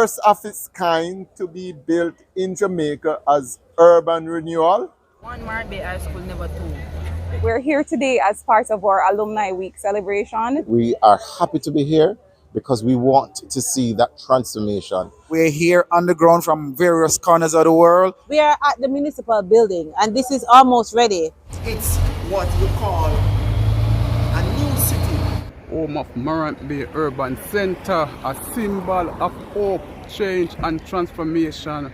first of its kind to be built in Jamaica as urban renewal. One Morant Bay High School, never two. We're here today as part of our Alumni Week celebration. We are happy to be here because we want to see that transformation. We're here on the ground from various corners of the world. We are at the municipal building and this is almost ready. It's what you call a new city. Home of Morant Bay Urban Center, a symbol of hope, change and transformation.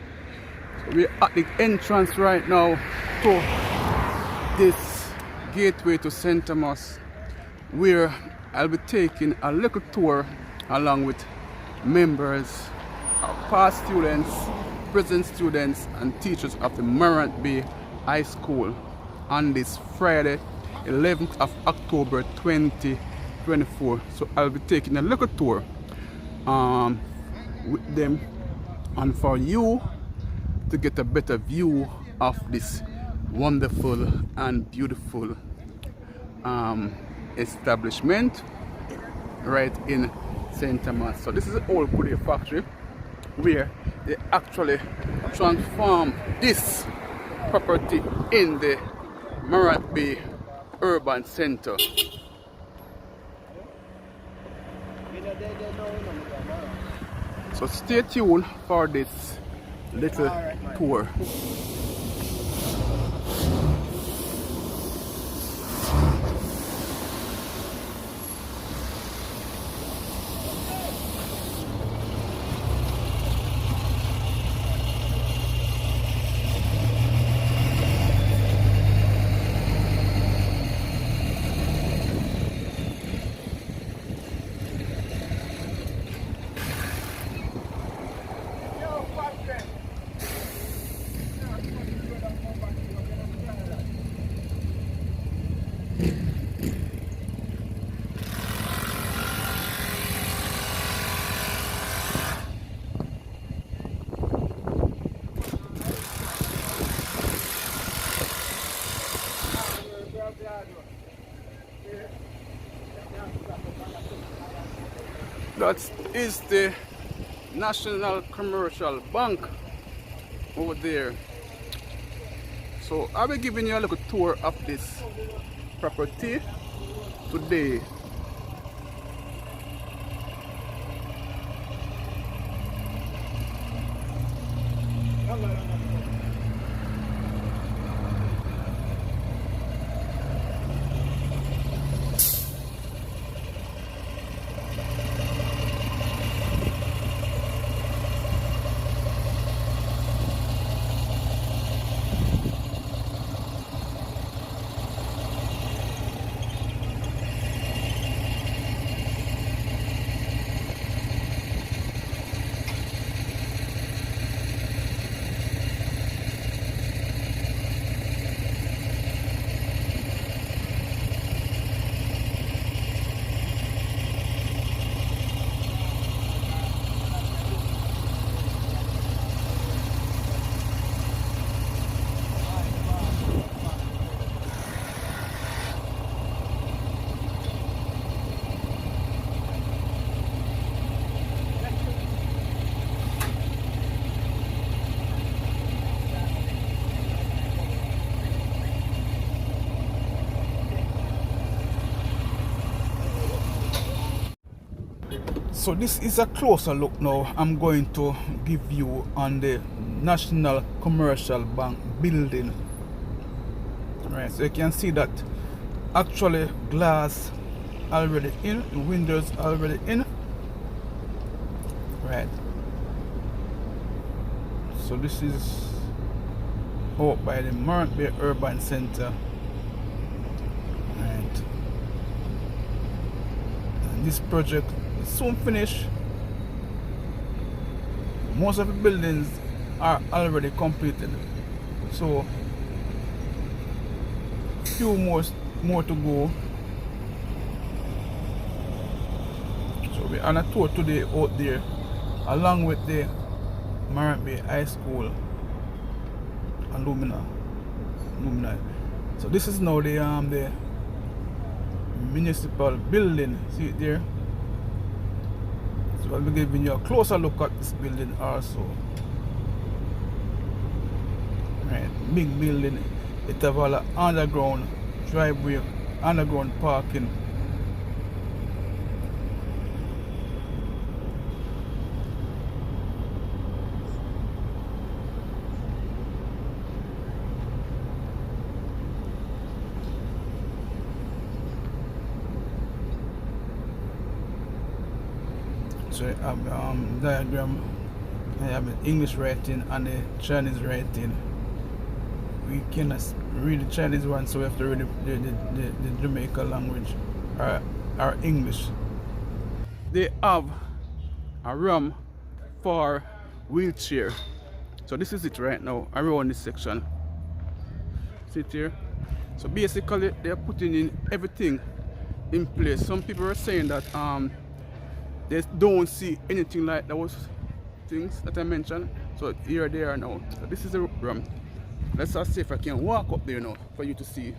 We're at the entrance right now to this gateway to St. Thomas, where I'll be taking a little tour along with members, past students, present students and teachers of the Morant Bay High School on this Friday, 11th of October 2024. So I'll be taking a little tour with them and for you to get a better view of this wonderful and beautiful establishment right in St. Thomas. So this is an old Korea factory where they actually transform this property in the Morant Bay Urban Center. So stay tuned for this little tour. That is the National Commercial Bank over there. So I'll be giving you a little tour of this property today. So this is a closer look now I'm going to give you on the National Commercial Bank building. Right, so you can see that actually glass already in, the windows already in. Right. So this is out by the Morant Bay Urban Center. Right. And this project soon finish. Most of the buildings are already completed, so few more to go. So we're on a tour today out there along with the Morant Bay High School Alumni. So this is now the municipal building. See it there? So I'll be giving you a closer look at this building also. Right, big building. It have all underground driveway, underground parking. So I have diagram. I have the English writing and the Chinese writing. We cannot read the Chinese one, so we have to read the Jamaica language or English. They have a ramp for wheelchair. So this is it right now around this section. See it here? So basically they are putting in everything in place. Some people are saying that they don't see anything like those things that I mentioned. So here they are now. So this is the ramp. Let's just see if I can walk up there now for you to see.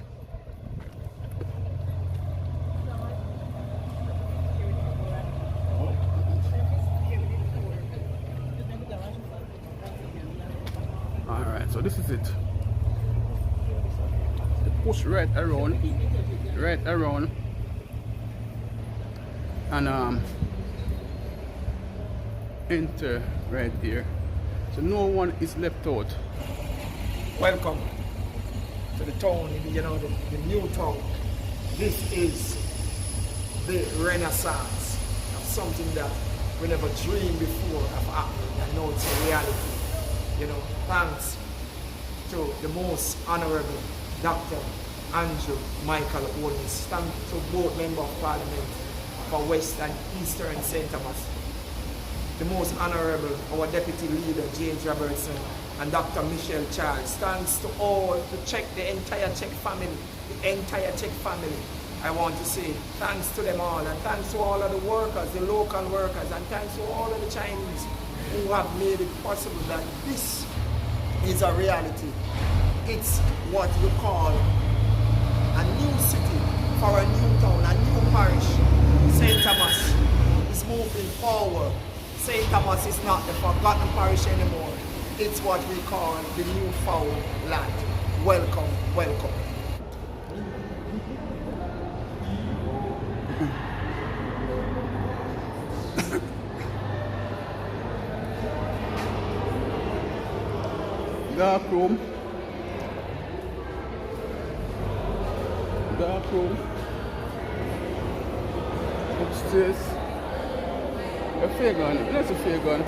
Alright, so this is it. You push right around and enter right here. So no one is left out. Welcome to the town, you know, the new town. This is the renaissance of something that we never dreamed before of happening, and now it's a reality. You know, thanks to the most honorable Dr. Andrew Michael Owens. Thanks to both Member of Parliament for West and Eastern St. Thomas. The most honorable, our Deputy Leader, James Robertson, and Dr. Michelle Charles. Thanks to all, the entire Czech family, I want to say thanks to them all, and thanks to all of the workers, the local workers, and thanks to all of the Chinese who have made it possible that this is a reality. It's what you call a new city for a new town, a new parish. St. Thomas is moving forward. St. Thomas is not the forgotten parish anymore. It's what we call the new found land. Welcome, welcome. Dark room. Upstairs. A fair gun. That's a fair gun.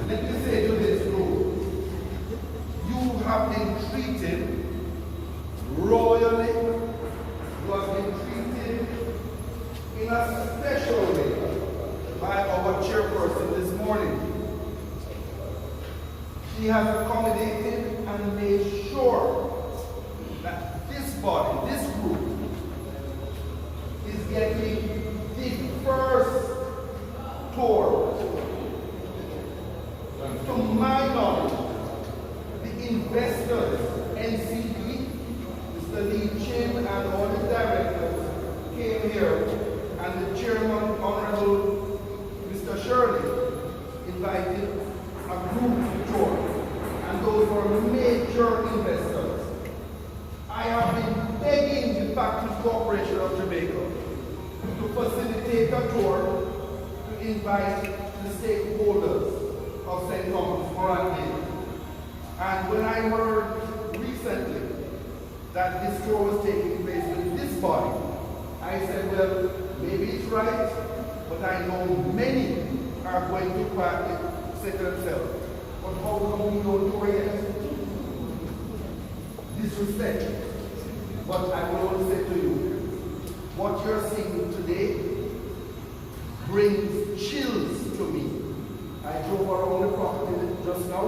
Let me say to this group, you have been treated royally, you have been treated in a special way by our chairperson this morning. She has accommodated and made sure that this body, this group, is getting the first tour. To my knowledge, the investors, NCB, Mr. Lee Chin and all the directors came here, and the chairman, Honorable Mr. Shirley, invited a group to tour, and those were major investors. I have been begging the Factories Corporation of Jamaica to facilitate a tour to invite the stakeholders of St. Thomas, Morant. And when I heard recently that this tour was taking place with this body, I said, well, maybe it's right, but I know might say to themselves, but how come we don't do it? Disrespect. But I will only say to you, what you're seeing today brings chills to me. I drove around the property just now.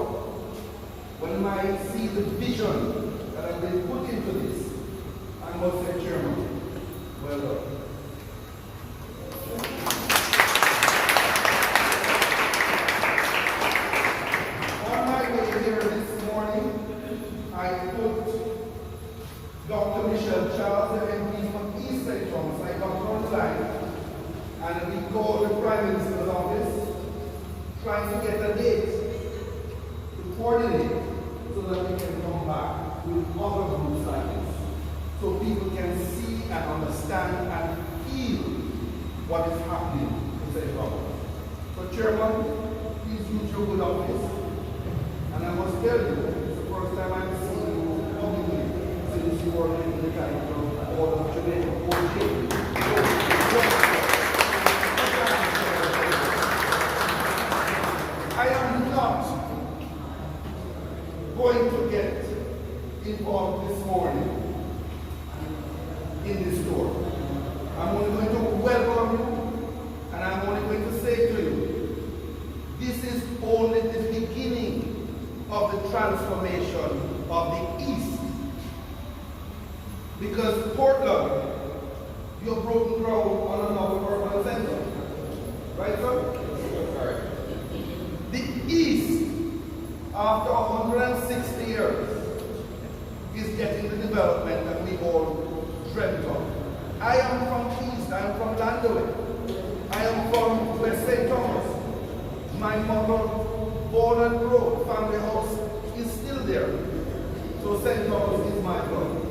When I see the vision that has been put into this, I must say, Chairman, well done. On my way here this morning, I put Dr. Michelle Charles, the MP from East St. Thomas. I got online and we called the Prime Minister's office trying to get a date to coordinate so that we can come back with other groups like this. So people can see and understand and feel what is happening in St. Thomas. So Chairman, please use your good office. And I must tell you, it's the first time I'm seeing you publicly since you were in the kind of all of Jamaica. I am not going to get involved this morning in this store. I'm only going to welcome you and I'm only going to say to you, this is only the beginning of the transformation of the East. Because Portland, you're broken ground on another urban center. Right, sir? The East, after 160 years, is getting the development that we all dreamt of. I am from East, I am from Landoway. I am from West St. Thomas. My mother, born and grew, family house is still there. So St. Thomas is my blood.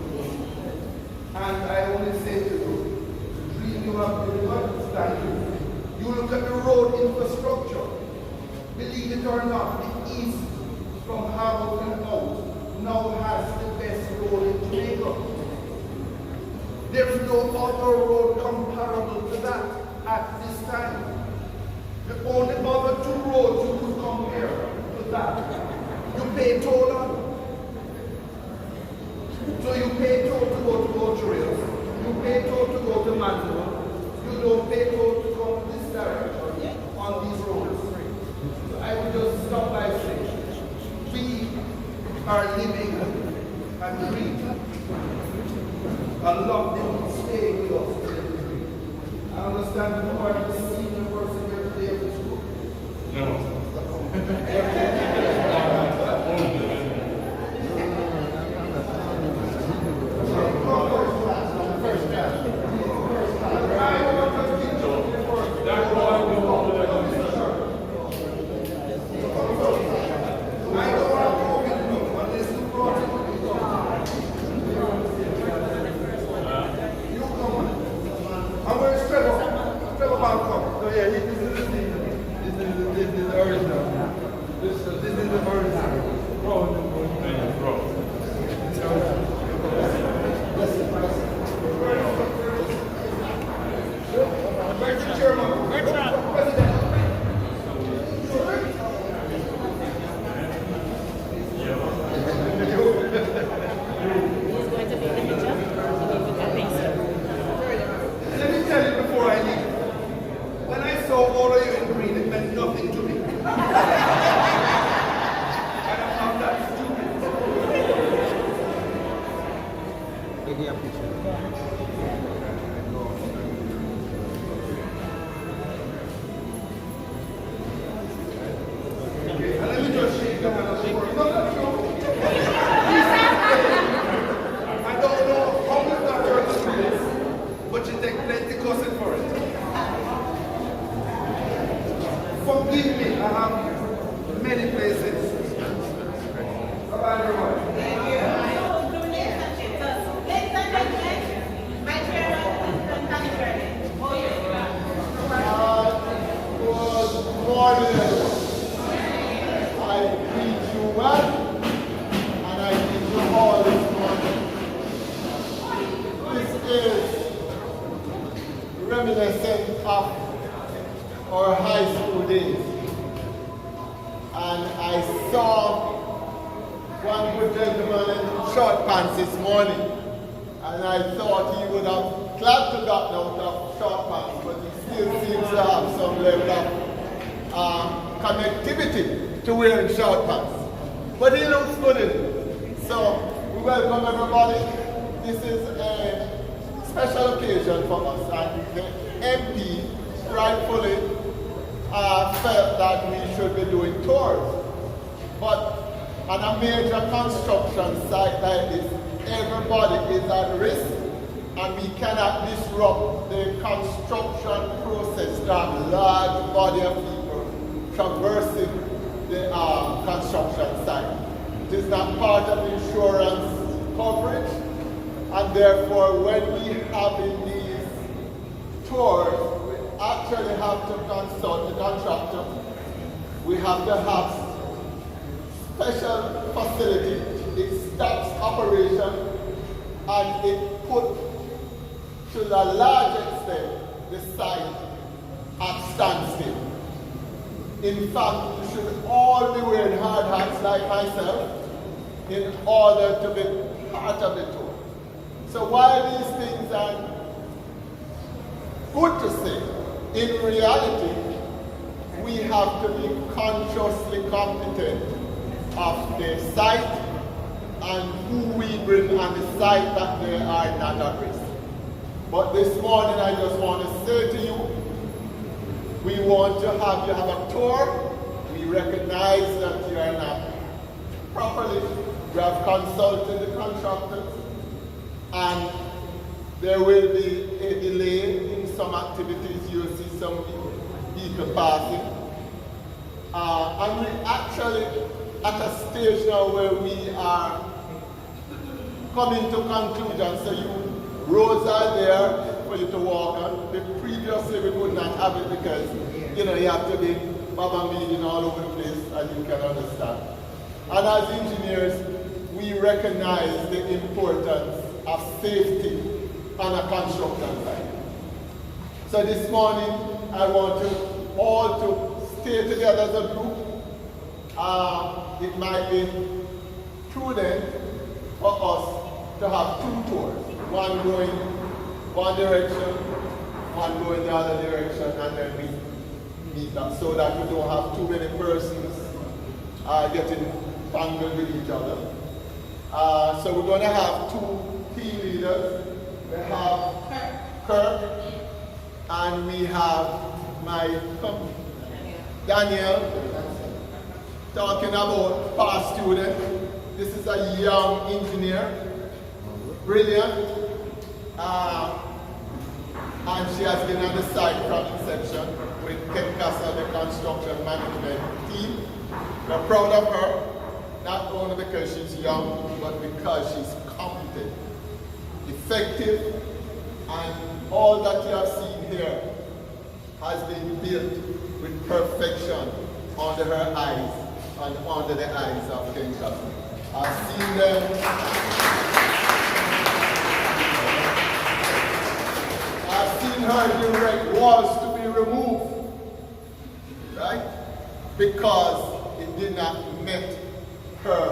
And I only say to you, the dream you have delivered, thank you. You look at the road infrastructure. Believe it or not, the East from Hamilton out now has the best road in Jamaica. There is no other road comparable to that at this time. The only other two roads you could compare to that. You pay toll on. So you pay toll to go to Courthouse. You pay toll to go to Mandeville. You don't pay toll to come this direction on these roads. So I would just stop by saying, we are living and breathing. A lot of them stay with us to live and breathe. I understand you are the senior person here today at the school. No. Reminiscent of our high school days. and I saw one good gentleman in short pants this morning, and I thought he would have glad to gotten out of short pants, but he still seems to have some level of connectivity to wearing short pants. But he looks good in it. So we welcome everybody. This is a special occasion for us, and the MP rightfully felt that we should be doing tours. But on a major construction site like this, everybody is at risk, and we cannot disrupt the construction process to have a large body of people traversing the construction site. It is not part of insurance coverage, and therefore when we have in these tours, we actually have to consult the contractor. We have to have special facility. It stops operation, and it put to a large extent the site at standstill. In fact, you should all be wearing hard hats like myself in order to be part of the tour. So while these things are good to say, in reality, we have to be consciously competent of the site and who we bring on the site that they are not at risk. But this morning I just want to say to you, we want to have you have a tour. We recognize that you are not properly. We have consulted the contractors, and there will be a delay in some activities. You'll see some people passing. And we're actually at a stage now where we are coming to conclusion. So roads are there for you to walk on. Previously we could not have it because you have to be bobbing all over the place, as you can understand. And as engineers, we recognize the importance of safety on a construction site. So this morning, I want you all to stay together as a group. It might be prudent for us to have two tours, one going one direction, one going the other direction, and then we meet up so that we don't have too many persons getting tangled with each other. So we're going to have two team leaders. We have Kirk, and we have Daniel, talking about past student. This is a young engineer, brilliant, and she has been on the site from inception with Ken Castle, the construction management team. We're proud of her, not only because she's young, but because she's competent, effective, and all that you have seen here has been built with perfection under her eyes and under the eyes of Ken Castle. I've seen them. I've seen her direct walls to be removed, right? Because it did not meet her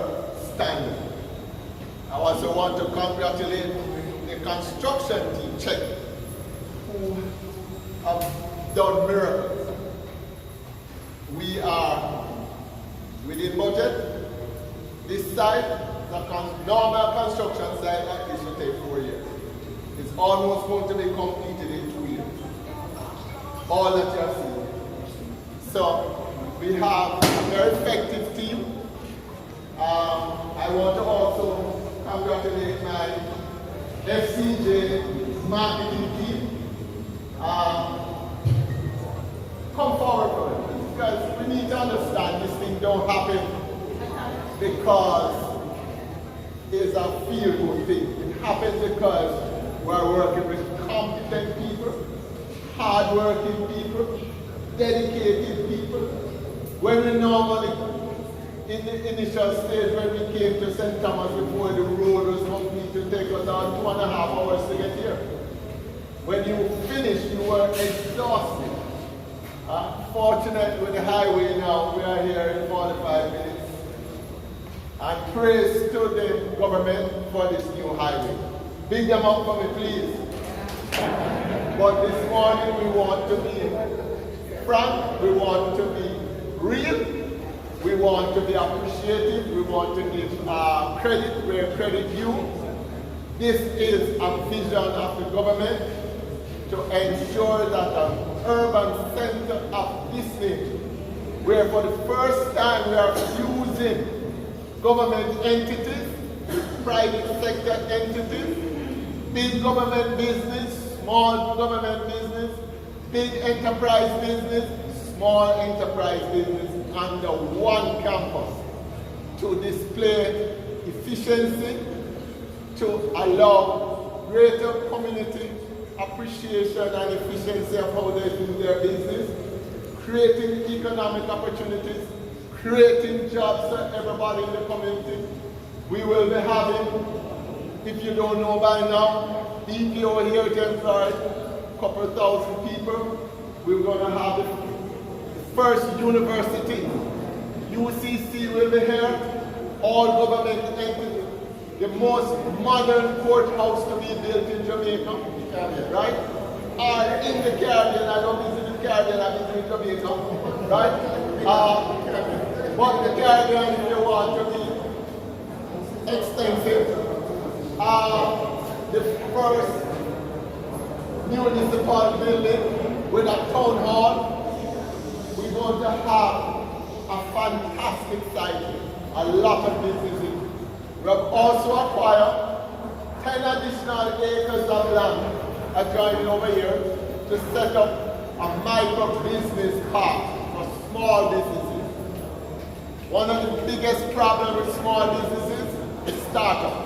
standard. I also want to congratulate the construction team, check, who have done miracles. We are within budget. This site, the normal construction site like this will take 4 years. It's almost going to be completed in 2 years. All that you have seen. So we have a very effective team. I want to also congratulate my FCJ marketing team. Come forward for it, because we need to understand this thing don't happen because it's a feel-good thing. It happens because we're working with competent people, hard-working people, dedicated people. When we normally, in the initial stage when we came to St. Thomas before the road was complete, to take us about 2.5 hours to get here. When you finished, you were exhausted. Fortunately with the highway now, we are here in 45 praise to the government for this new highway. Big them up for me, please. But this morning we want to be frank, we want to be real, we want to be appreciative, we want to give credit where credit due. This is a vision of the government to ensure that an urban center of business, where for the first time we are fusing government entities, private sector entities, big government business, small government business, big enterprise business, small enterprise business under one campus to display efficiency, to allow greater community appreciation and efficiency of how they do their business, creating economic opportunities, creating jobs for everybody in the community. We will be having, if you don't know by now, BPO here to employ a couple thousand people. We're going to have the first university. UCC will be here, all government entities. The most modern courthouse to be built in Jamaica, right? Or in the Caribbean. I don't visit the Caribbean, I visit Jamaica, right? But the Caribbean, if you want to be extensive, the first municipal building with a town hall. We're going to have a fantastic site here, a lot of businesses. We have also acquired 10 additional acres of land adjoining over here to set up a micro business park for small businesses. One of the biggest problems with small businesses is startup.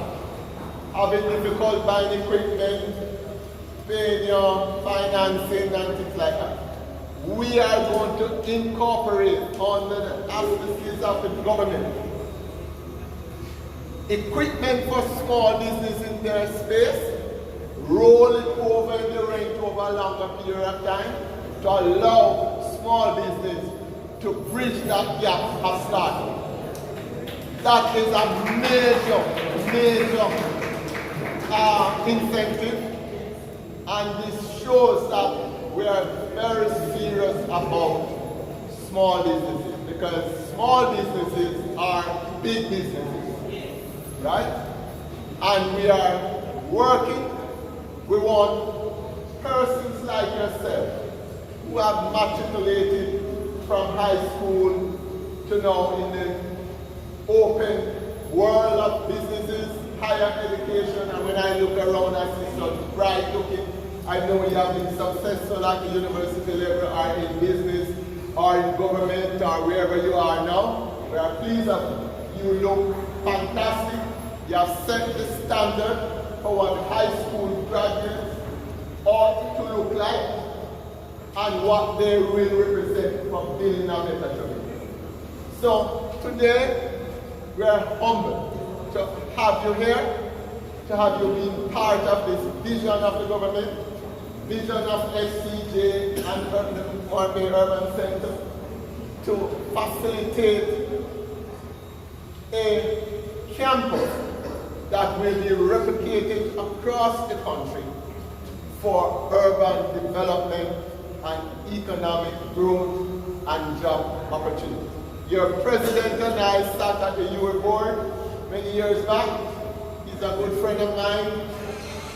Having difficult buying equipment, paying your financing and things like that. We are going to incorporate under the auspices of the government equipment for small business in their space, roll it over in the rent over a longer period of time to allow small business to bridge that gap of starting. That is a major incentive, and this shows that we are very serious about small businesses, because small businesses are big businesses. Right? And we are working. We want persons like yourself who have matriculated from high school to now in the open world of businesses, higher education, and when I look around I see such bright looking. I know you have been successful at the university level or in business or in government or wherever you are now. We are pleased that you look fantastic. You have set the standard for what high school graduates ought to look like and what they will represent for building a better Jamaica. So today we are humbled to have you here, to have you being part of this vision of the government, vision of SCJ and the Morant Urban Center to facilitate a campus that will be replicated across the country for urban development and economic growth and job opportunities. Your president and I sat at the UA board many years back. He's a good friend of mine,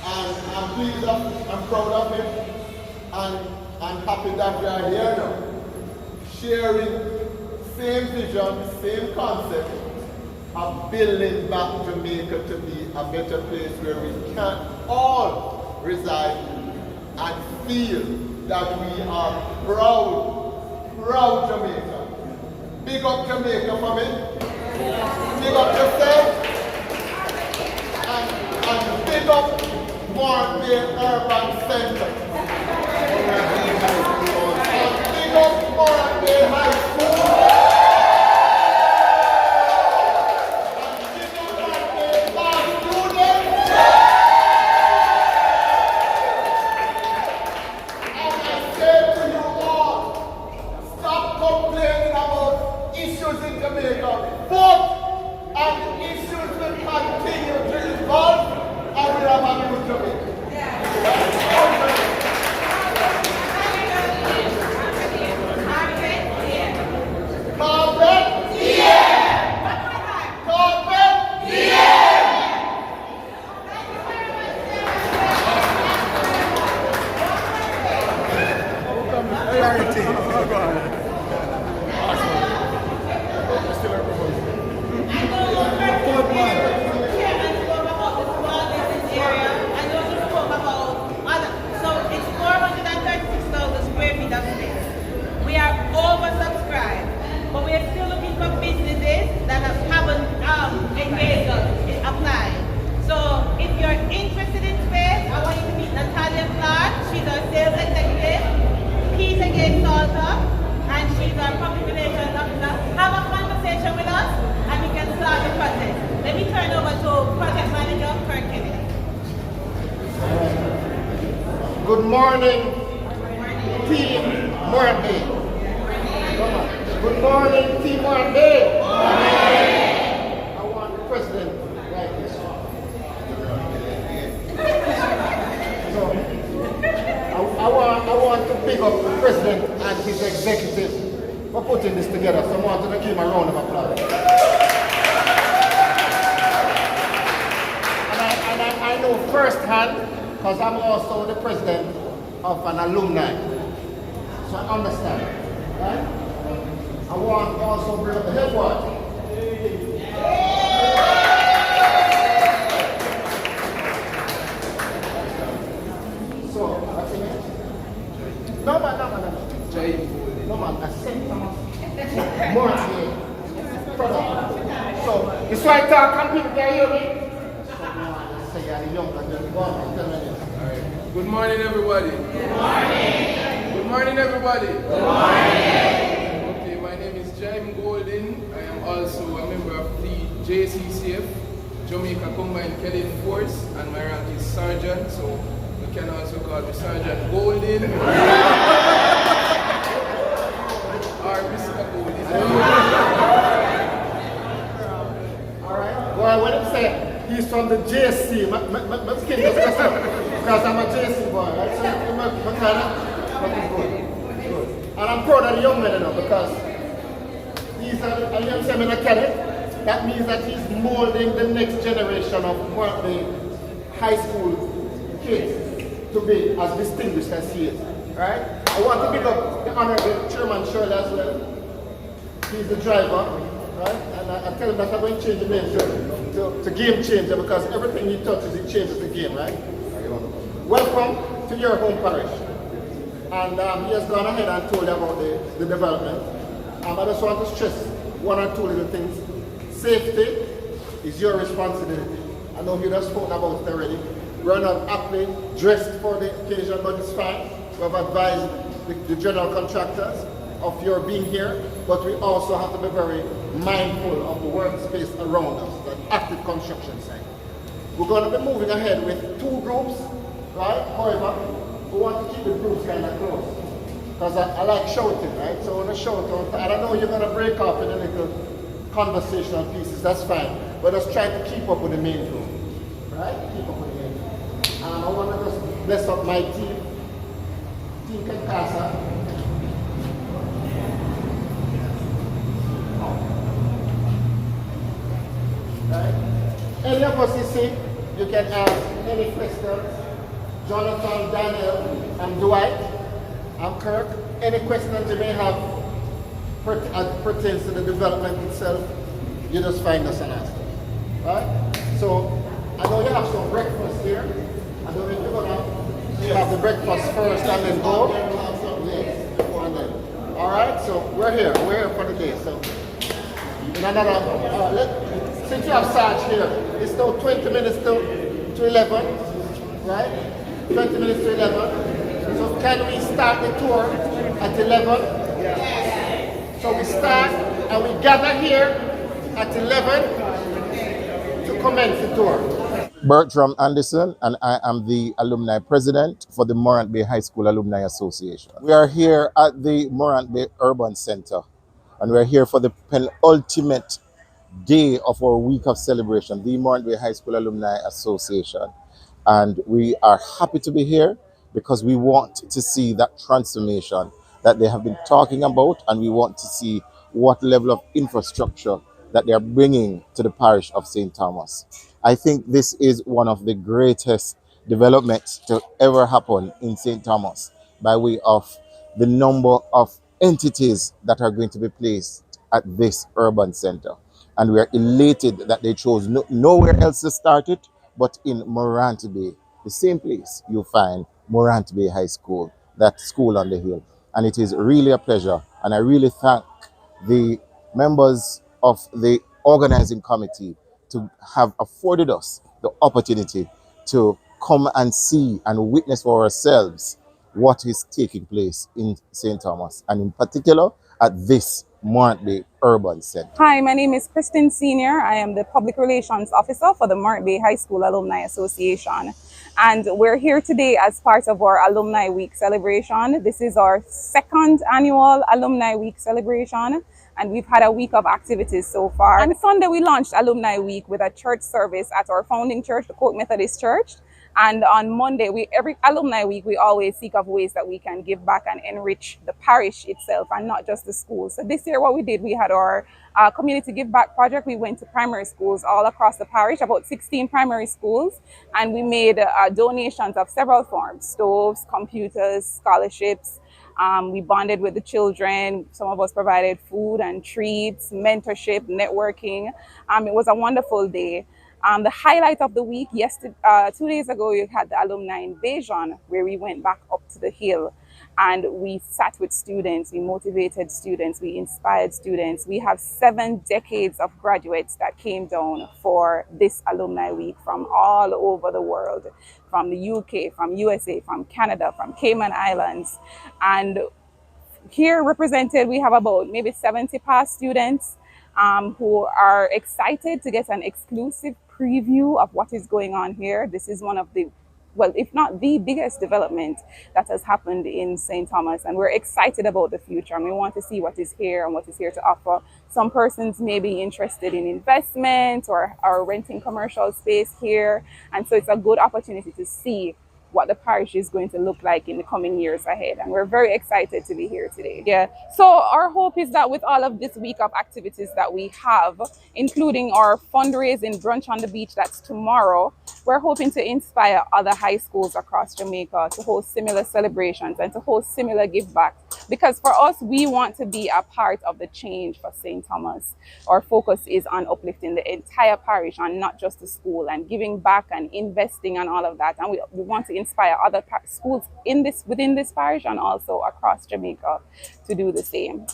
and I'm pleased I'm proud of him, and I'm happy that we are here now, sharing same vision, same concept of building back Jamaica to be a better place where we can all reside and feel that we are proud Jamaica. Big up Jamaica for me. Big up yourself. And big up Morant Urban Center. And big up Morant High School. Vote on the issue Good morning, Team Morant. Good morning, Team Morant. I want the president like this. So, I want to pick up the president and his executive for putting this together. So I want to give him a round of applause. And I know firsthand, because I'm also the president of an alumni. So I understand, right? I want to also bring up the headquarters. So, what's your name? No, man. No, man, I said Morant. So, this is why I talk, and people can hear me. Good morning, everybody. Good morning. Good morning, everybody. Good morning. Okay, my name is Jaime Golden. I am also a member of the JCCF, Jamaica Combined Cadet Force, and my rank is Sergeant, so you can also call me Sergeant Golden. Or Mr. Golden. Alright, well, when I say he's from the JC, my skin just goes up because I'm a JC boy, right? So but it's good. And I'm proud of the young men, you know, because he's a young seminar cadet. That means that he's molding the next generation of the high school kids to be as distinguished as he is, right? I want to pick up the Honorable Chairman Shirley as well. He's the driver, right? And I tell him that I'm going to change the name to Game Changer because everything he touches, he changes the game, right? Welcome to your home parish. And he has gone ahead and told you about the development. I just want to stress one or two little things. Safety is your responsibility. I know you have spoken about it already. We're not aptly dressed for the occasion, but it's fine. We have advised the general contractors of your being here, but we also have to be very mindful of the workspace around us, the active construction site. We're going to be moving ahead with two groups, right? However, we want to keep the groups kind of close. Because I like shouting, right? So when I shout out, I don't know you're going to break up in a little conversational pieces, that's fine. But just try to keep up with the main group, right? Keep up with the main group. I want to just bless up my team, Team Kankasa. Right? Any of us you see, you can ask any questions. Jonathan, Daniel, and Dwight, and Kirk, any questions you may have pertains to the development itself, you just find us and ask us. Right? So, I know you have some breakfast here. I don't know if you're going to have the breakfast first and then go. Yes. All right, so we're here for the day. So, in another, since you have Sarge here, it's now 20 minutes to 11, right? 20 minutes to 11. So can we start the tour at 11? Yes. So we start and we gather here at 11 to commence the tour. Bertram Anderson, and I am the alumni president for the Morant Bay High School Alumni Association. We are here at the Morant Bay Urban Center, and we're here for the penultimate day of our week of celebration, the Morant Bay High School Alumni Association. And we are happy to be here because we want to see that transformation that they have been talking about, and we want to see what level of infrastructure that they are bringing to the parish of St. Thomas. I think this is one of the greatest developments to ever happen in St. Thomas by way of the number of entities that are going to be placed at this urban center. And we are elated that they chose nowhere else to start it but in Morant Bay, the same place you find Morant Bay High School, that school on the hill. And it is really a pleasure. And I really thank the members of the organizing committee to have afforded us the opportunity to come and see and witness for ourselves what is taking place in St. Thomas, and in particular at this Morant Bay Urban Center. Hi, my name is Kristen Senior. I am the Public Relations Officer for the Morant Bay High School Alumni Association. And we're here today as part of our Alumni Week celebration. This is our second annual Alumni Week celebration, and we've had a week of activities so far. On Sunday, we launched Alumni Week with a church service at our founding church, the Court Methodist Church. And on Monday, every Alumni Week, we always seek of ways that we can give back and enrich the parish itself and not just the schools. So this year, what we did, we had our community give back project. We went to primary schools all across the parish, about 16 primary schools, and we made donations of several forms: stoves, computers, scholarships. We bonded with the children. Some of us provided food and treats, mentorship, networking. It was a wonderful day. The highlight of the week, 2 days ago, we had the alumni invasion, where we went back up to the hill and we sat with students, we motivated students, we inspired students. We have 7 decades of graduates that came down for this alumni week from all over the world, from the UK, from USA, from Canada, from Cayman Islands. And here represented, we have about maybe 70 past students who are excited to get an exclusive preview of what is going on here. This is one of the, well, if not the biggest development that has happened in St. Thomas, and we're excited about the future, and we want to see what is here and what is here to offer. Some persons may be interested in investment or renting commercial space here, and so it's a good opportunity to see what the parish is going to look like in the coming years ahead. And we're very excited to be here today. Yeah. So our hope is that with all of this week of activities that we have, including our fundraising brunch on the beach that's tomorrow, we're hoping to inspire other high schools across Jamaica to host similar celebrations and to host similar give back. Because for us, we want to be a part of the change for St. Thomas. Our focus is on uplifting the entire parish and not just the school, and giving back and investing and all of that. And we want to inspire other schools within this parish and also across Jamaica to do the same.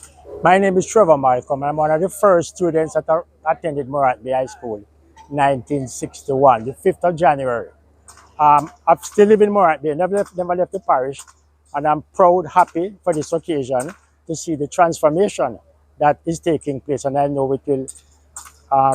My name is Trevor Malcolm. I'm one of the first students that attended Morant High School in 1961, the 5th of January. I still live in Morant Bay, never left the parish, and I'm proud, happy for this occasion to see the transformation that is taking place, and I know it will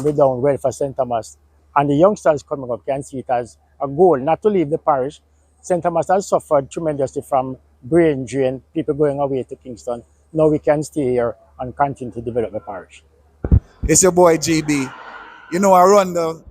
be done well for St. Thomas. And the youngsters coming up can see it as a goal not to leave the parish. St. Thomas has suffered tremendously from brain drain, people going away to Kingston. Now we can stay here and continue to develop the parish. It's your boy GB. You know, I run the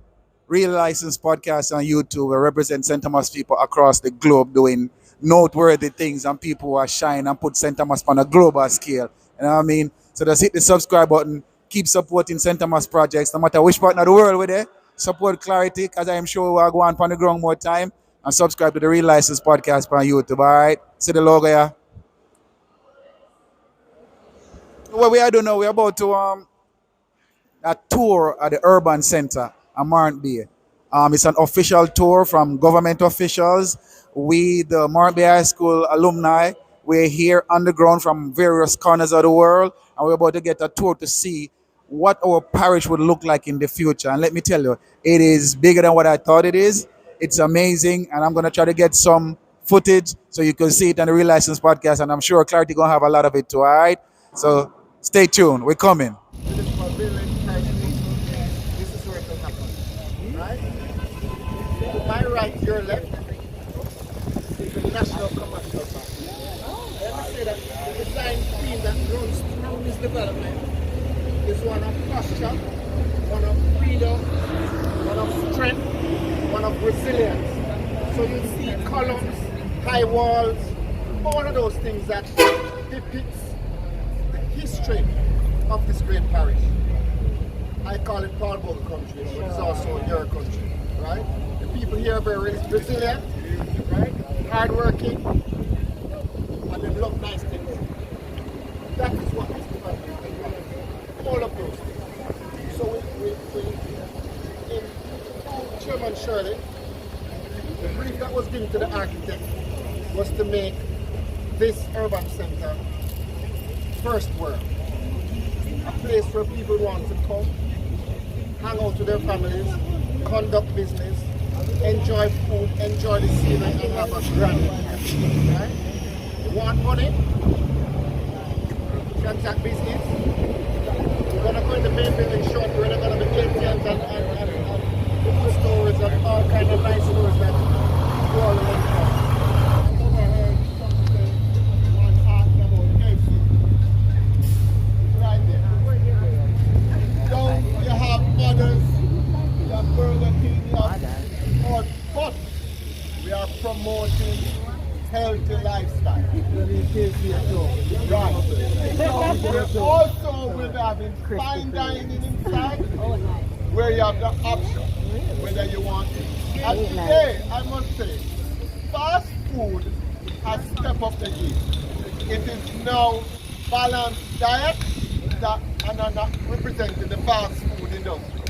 Real License podcast on YouTube. I represent St. Thomas people across the globe doing noteworthy things, and people who are shine and put St. Thomas on a global scale. You know what I mean? So just hit the subscribe button. Keep supporting St. Thomas projects, no matter which part of the world we're there. Support Clarity, because I am sure we'll go on the ground more time. And subscribe to the Real License podcast on YouTube, all right? See the logo here? What we are doing now, we're about to a tour at the urban center at Morant Bay. It's an official tour from government officials. We, the Morant Bay High School alumni, we're here on the ground from various corners of the world, and we're about to get a tour to see what our parish would look like in the future. And let me tell you, it is bigger than what I thought it is. It's amazing, and I'm going to try to get some footage so you can see it on the Real License podcast, and I'm sure Clarity going to have a lot of it too, all right? So stay tuned. We're coming. This is where it will happen, right? To my right, your left, is the National Commercial Park. Let me say that the design theme that runs through this development is one of posture, one of freedom, one of strength, one of resilience. So you see columns, high walls, all of those things that depicts the history of this great parish. I call it Paul Bogle country, but it's also your country, right? The people here are very resilient, right? Hardworking, and they love nice things. That is what this development is about. All of those things. So in Chairman Shirley, the brief that was given to the architect was to make this urban center first world. A place where people want to come, hang out with their families, conduct business, enjoy food, enjoy the scenery, and have a grand time. Right? Want money? Transact business? We're going to go in the main building shortly. We're going to be ATMs and food stores and all kinds of nice stores that Right. So we also will be having fine dining inside, where you have the option whether you want it. And today, I must say, fast food has stepped up the game. It is now balanced diet that and are not representing the fast food industry.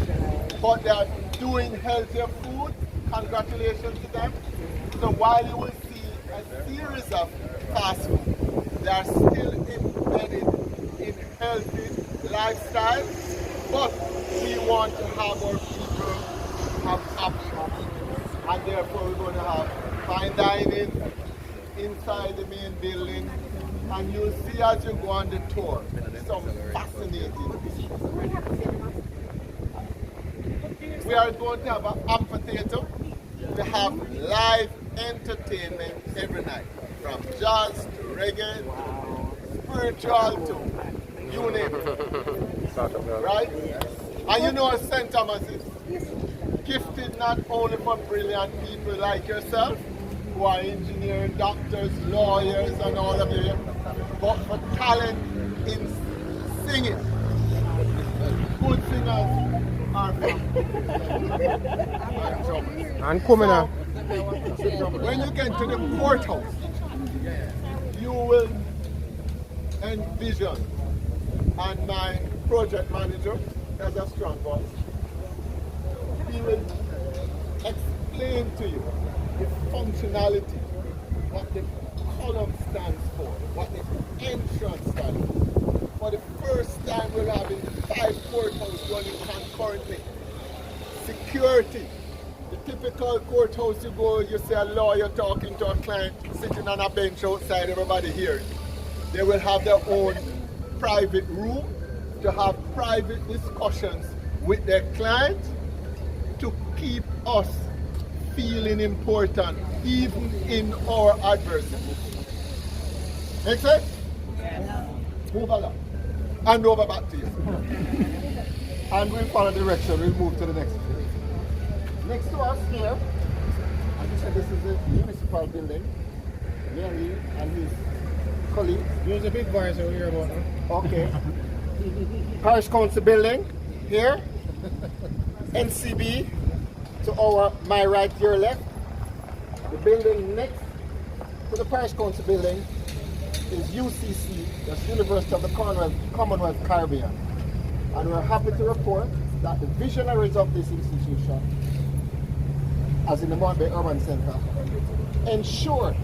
But they are doing healthier food. Congratulations to them. So while you will see a series of fast food, they are still embedded in healthy lifestyle. But we want to have our people have options. And therefore we're going to have fine dining inside the main building. And you'll see as you go on the tour some fascinating things. We are going to have an amphitheater. We have live entertainment every night, from jazz to reggae, spiritual to you name it. Right? And you know St. Thomas is gifted not only for brilliant people like yourself, who are engineers, doctors, lawyers, and all of you, but for talent in singing. Good singers are And coming up. When you get to the courthouse, you will envision, and my project manager has a strong voice. He will explain to you the functionality, what the column stands for, what the entrance stands for. For the first time, we're having 5 courthouses running concurrently. Security. The typical courthouse you go, you see a lawyer talking to a client, sitting on a bench outside, everybody hearing. They will have their own private room to have private discussions with their client to keep us feeling important even in our adversity. Make sense? Yeah. Move along. And over back to you. And we'll follow the direction. We'll move to the next place. Next to us here, as you said, this is the municipal building. Mary and his colleagues. There's a big voice over here about that. Okay. Parish Council building here. NCB to my right, your left. The building next to the Parish Council building is UCC, that's University of the Commonwealth Caribbean. And we're happy to report that the visionaries of this institution, as in the Morant Bay Urban Center, ensure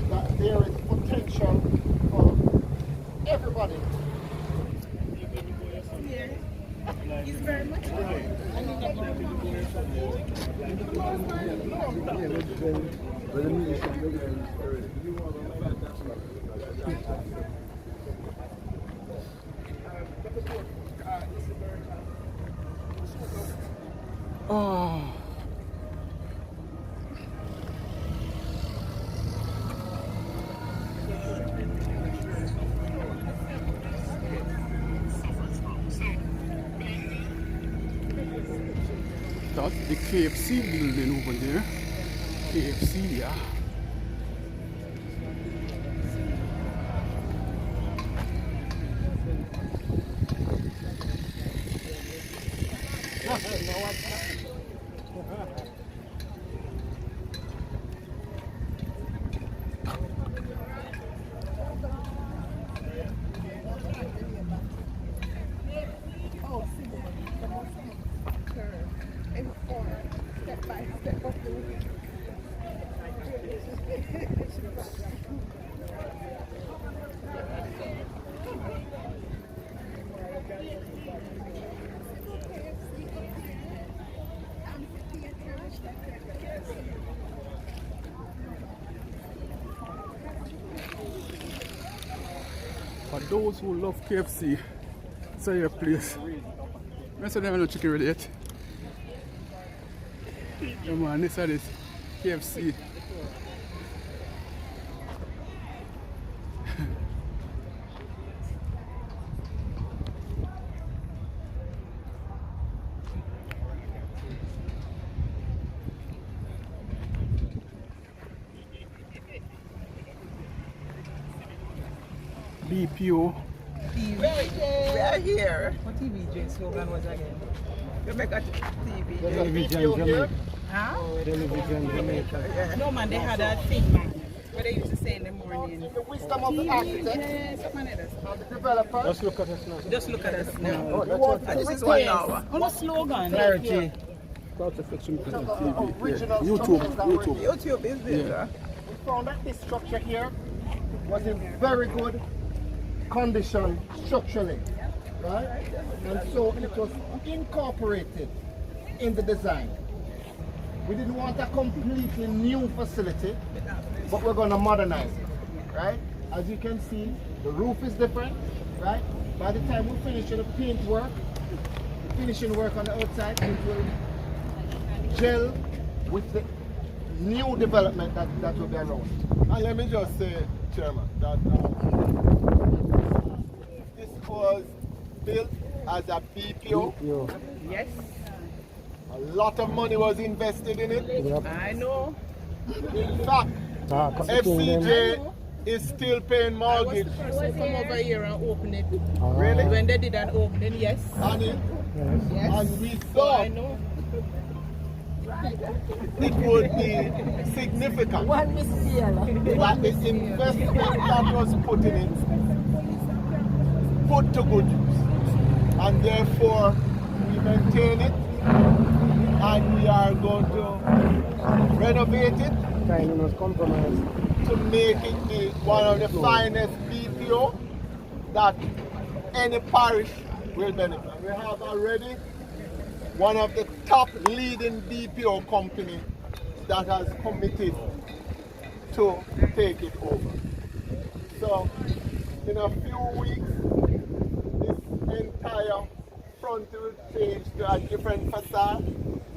that there is potential for everybody. He's very much Oh. That's the KFC building over there. KFC, yeah. For those who love KFC, it's a place. I said them no chicken ready yet. Yeah man, this is KFC. BPO. We are here. What TVJ slogan was again? You make a TVJ. Television Jamaica. Huh? Television Jamaica. Yeah. No man, they had a thing, man. What they used to say in the morning. The wisdom of the architect Something like that. and the developer. Just look at us now. Just look at us now. And This is 1 hour. On the slogan. Clarity. YouTube is there. We found that this structure here was in very good condition structurally, right? And so it was incorporated in the design. We didn't want a completely new facility, but we're going to modernize it, right? As you can see, the roof is different, right? By the time we finish the paint work, finishing work on the outside, it will gel with the new development that will be around. And let me just say, Chairman, that this was built as a BPO. Yes. A lot of money was invested in it. Yep. I know. In fact, FCJ is still paying mortgage. I was the first to come over here and open it. Really? When they did an opening, yes. And, Yes. and we So I thought know. it would be significant that the investment that was put in it put to good use. And therefore, we maintain it and we are going to renovate it Time was compromised. to make it the, one of the finest BPO that any parish will benefit. We have already one of the top leading BPO companies that has committed to take it over. So in a few weeks, this entire front will change to a different facade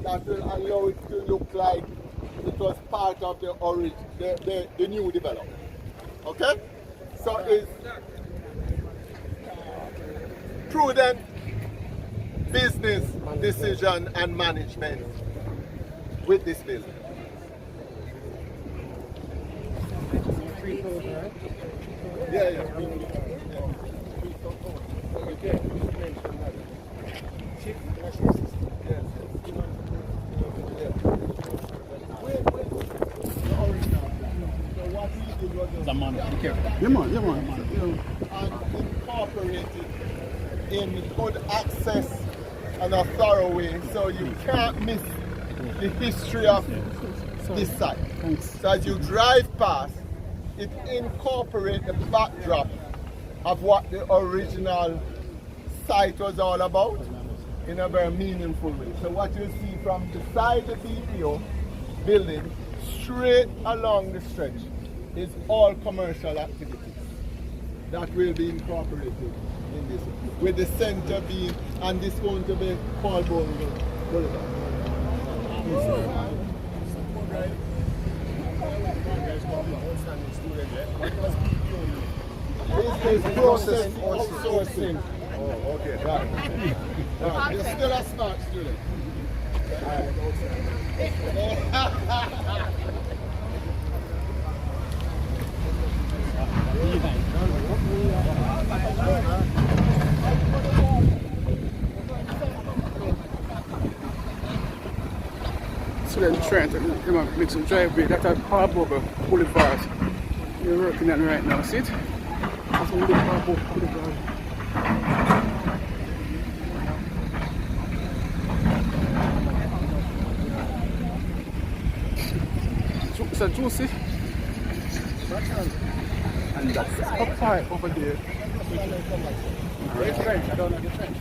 that will allow it to look like it was part of the the new development. Okay? So it's prudent business decision and management with this building. Yeah. Okay. And incorporated in good access and a thorough way, so you can't miss the history of this site. So as you drive past, it incorporates the backdrop of what the original site was all about in a very meaningful way. So what you see from the side of the BPO building straight along the stretch is all commercial activities that will be incorporated in this, with the center being, and this going to be called Boulevard. This is process outsourcing. Oh, okay. Right. You're still a smart student. So they're trying to make some driveway. That's a Harbour Boulevard. We're working on right now, see it? That's a little Harbour Boulevard. It's a juicy. And that's up high over there. It's French, I don't know the French.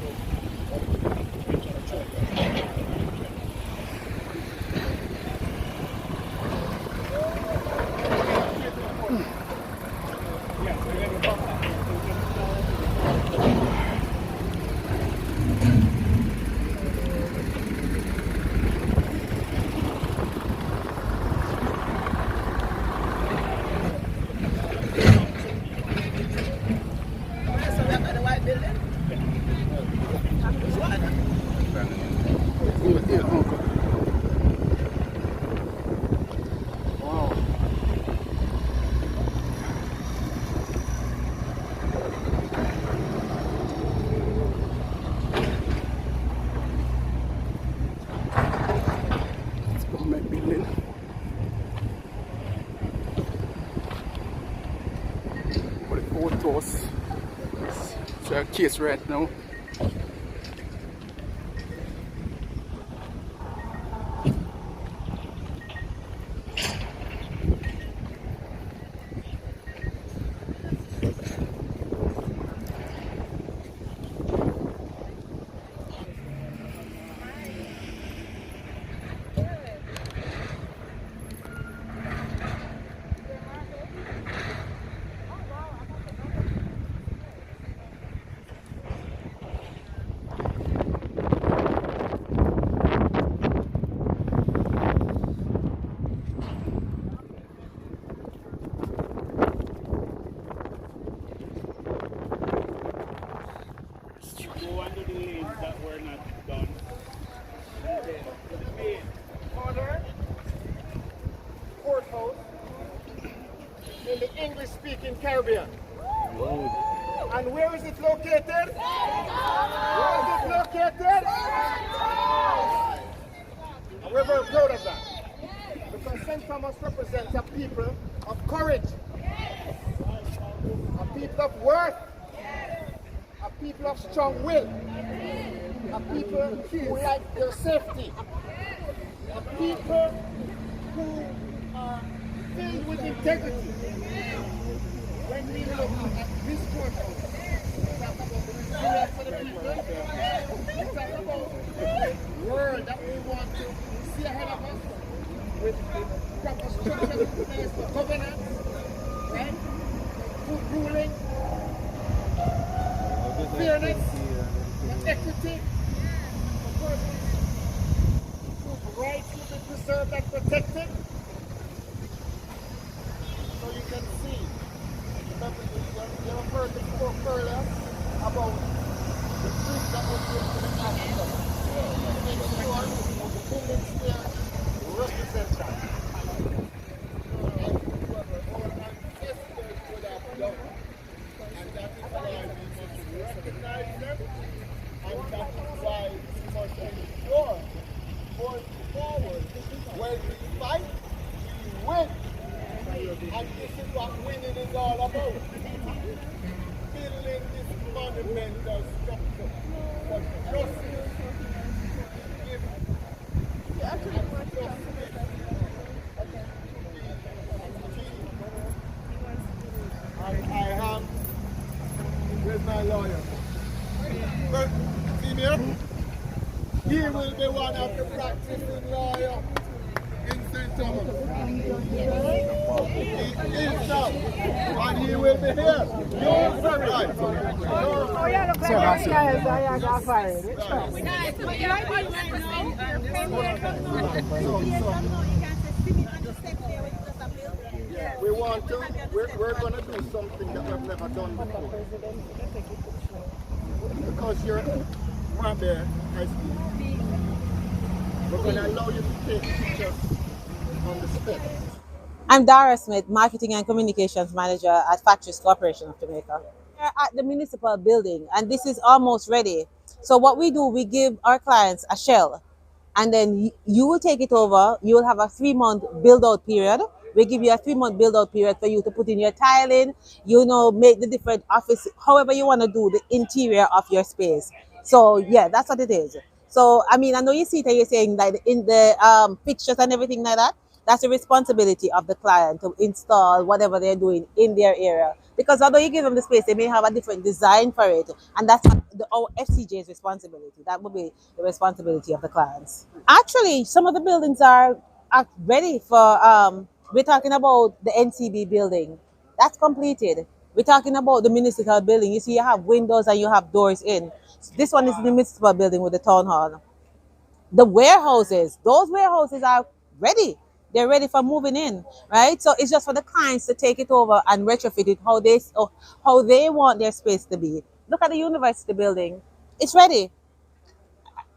Courthouse. It's a case right now. Go under the lanes that were not done. Modern Courthouse in the English-speaking Caribbean. And where is it located? Where is it located? And we're very proud of that. Because St. Thomas represents a people of courage, a people of worth, a people of strong will, a people who like their safety, a people who are filled with integrity. When we look at this courthouse, we talk about the resilience of the people, we talk about the world that we want to see ahead of us with proper structure in place for governance, right? Good ruling, fairness, and equity, of course, whose rights will be preserved and protected. So you can see, you have heard me spoke earlier about the truth that was given to the African. Make sure the buildings there represent that. And that is why we must recognize them, and that is why we must ensure going forward, when we fight, we win. And this is what winning is all about. Building this monumental structure for justice. Give and I have, where's my lawyer? But, see me here? He will be one of the practicing lawyers in St. Thomas. He is now, and he will be here. You're very right. Oh, yeah, look at those guys. I got fired. We want to, we're going to do something that we've never done before. Because you're right there, high school. We're going to allow you to take pictures on the step. I'm Dara Smith, Marketing and Communications Manager at Factories Corporation of Jamaica. We're at the municipal building, and this is almost ready. So what we do, we give our clients a shell, and then you will take it over. You will have a 3-month build-out period. We give you a 3-month build-out period for you to put in your tiling, make the different office, however you want to do the interior of your space. So yeah, that's what it is. So, I mean, I know you see that you're saying that in the pictures and everything like that, that's the responsibility of the client to install whatever they're doing in their area. Because although you give them the space, they may have a different design for it. And that's our FCJ's responsibility. That would be the responsibility of the clients. Actually, some of the buildings are ready for, we're talking about the NCB building. That's completed. We're talking about the municipal building. You see, you have windows and you have doors in. This one is the municipal building with the town hall. The warehouses, those warehouses are ready. They're ready for moving in, right? So it's just for the clients to take it over and retrofit it how they want their space to be. Look at the university building. It's ready.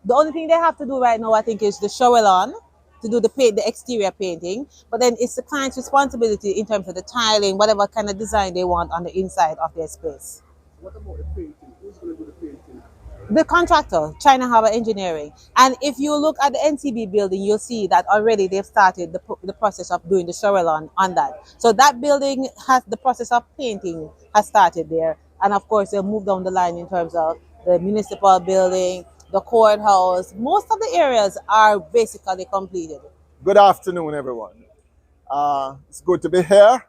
The only thing they have to do right now, I think, is the shovel on to do the exterior painting. But then it's the client's responsibility in terms of the tiling, whatever kind of design they want on the inside of their space. What about the painting? Who's going to do the painting? The contractor, China Harbour Engineering. And if you look at the NTB building, you'll see that already they've started the process of doing the shovel on that. So that building has the process of painting has started there. And of course, they'll move down the line in terms of the municipal building, the courthouse. Most of the areas are basically completed. Good afternoon, everyone. It's good to be here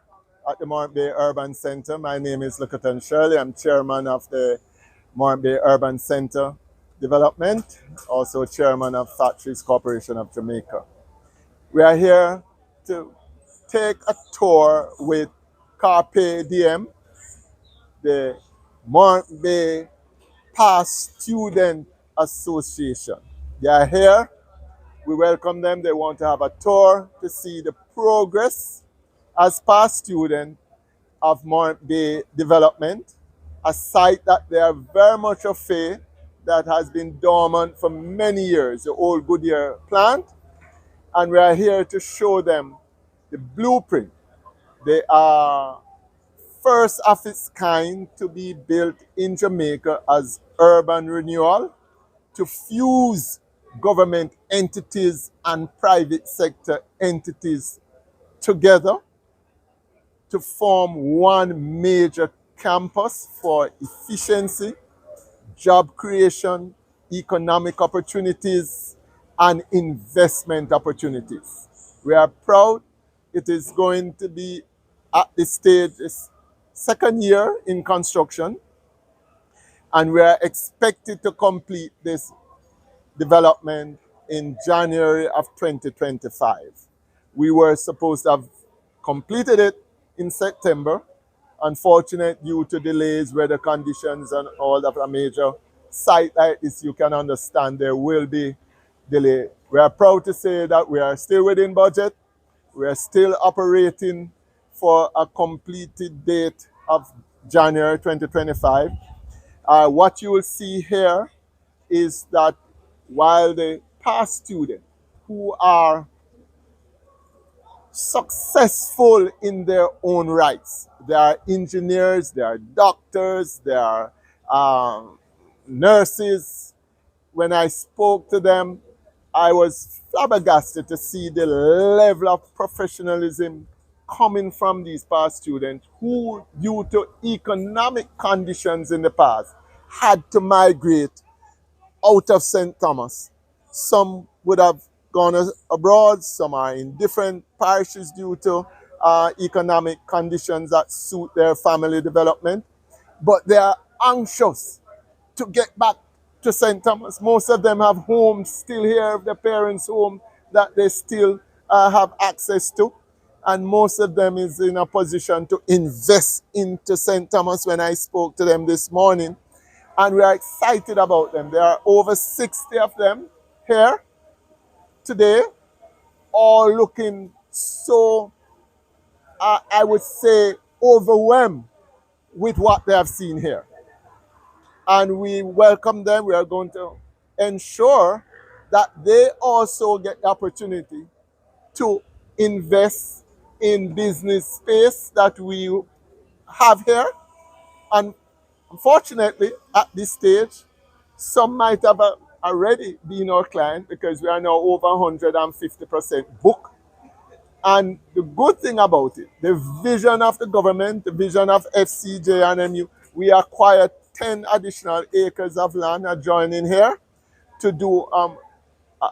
at the Morant Bay Urban Center. My name is Lucaton Shirley. I'm chairman of the Morant Bay Urban Center Development, also chairman of Factories Corporation of Jamaica. We are here to take a tour with Carpe Diem, the Morant Bay Past Student Association. They are here. We welcome them. They want to have a tour to see the progress as past student of Morant Bay development, a site that they are very much of faith that has been dormant for many years, the old Goodyear plant. And we are here to show them the blueprint. They are first of its kind to be built in Jamaica as urban renewal to fuse government entities and private sector entities together to form one major campus for efficiency, job creation, economic opportunities, and investment opportunities. We are proud it is going to be at this stage, its second year in construction, and we are expected to complete this development in January of 2025. We were supposed to have completed it in September. Unfortunate due to delays, weather conditions, and all of a major site like this, you can understand there will be delay. We are proud to say that we are still within budget. We are still operating for a completed date of January 2025. What you will see here is that while the past students who are successful in their own rights, they are engineers, they are doctors, they are nurses. When I spoke to them, I was flabbergasted to see the level of professionalism coming from these past students who, due to economic conditions in the past, had to migrate out of St. Thomas. Some would have gone abroad, some are in different parishes due to economic conditions that suit their family development. But they are anxious to get back to St. Thomas. Most of them have homes still here, their parents' home that they still have access to. And most of them is in a position to invest into St. Thomas when I spoke to them this morning. And we are excited about them. There are over 60 of them here today, all looking so, I would say, overwhelmed with what they have seen here. And we welcome them. We are going to ensure that they also get the opportunity to invest in business space that we have here. And unfortunately, at this stage, some might have already been our client because we are now over 150% booked. And the good thing about it, the vision of the government, the vision of FCJ and MU, we acquired 10 additional acres of land adjoining here to do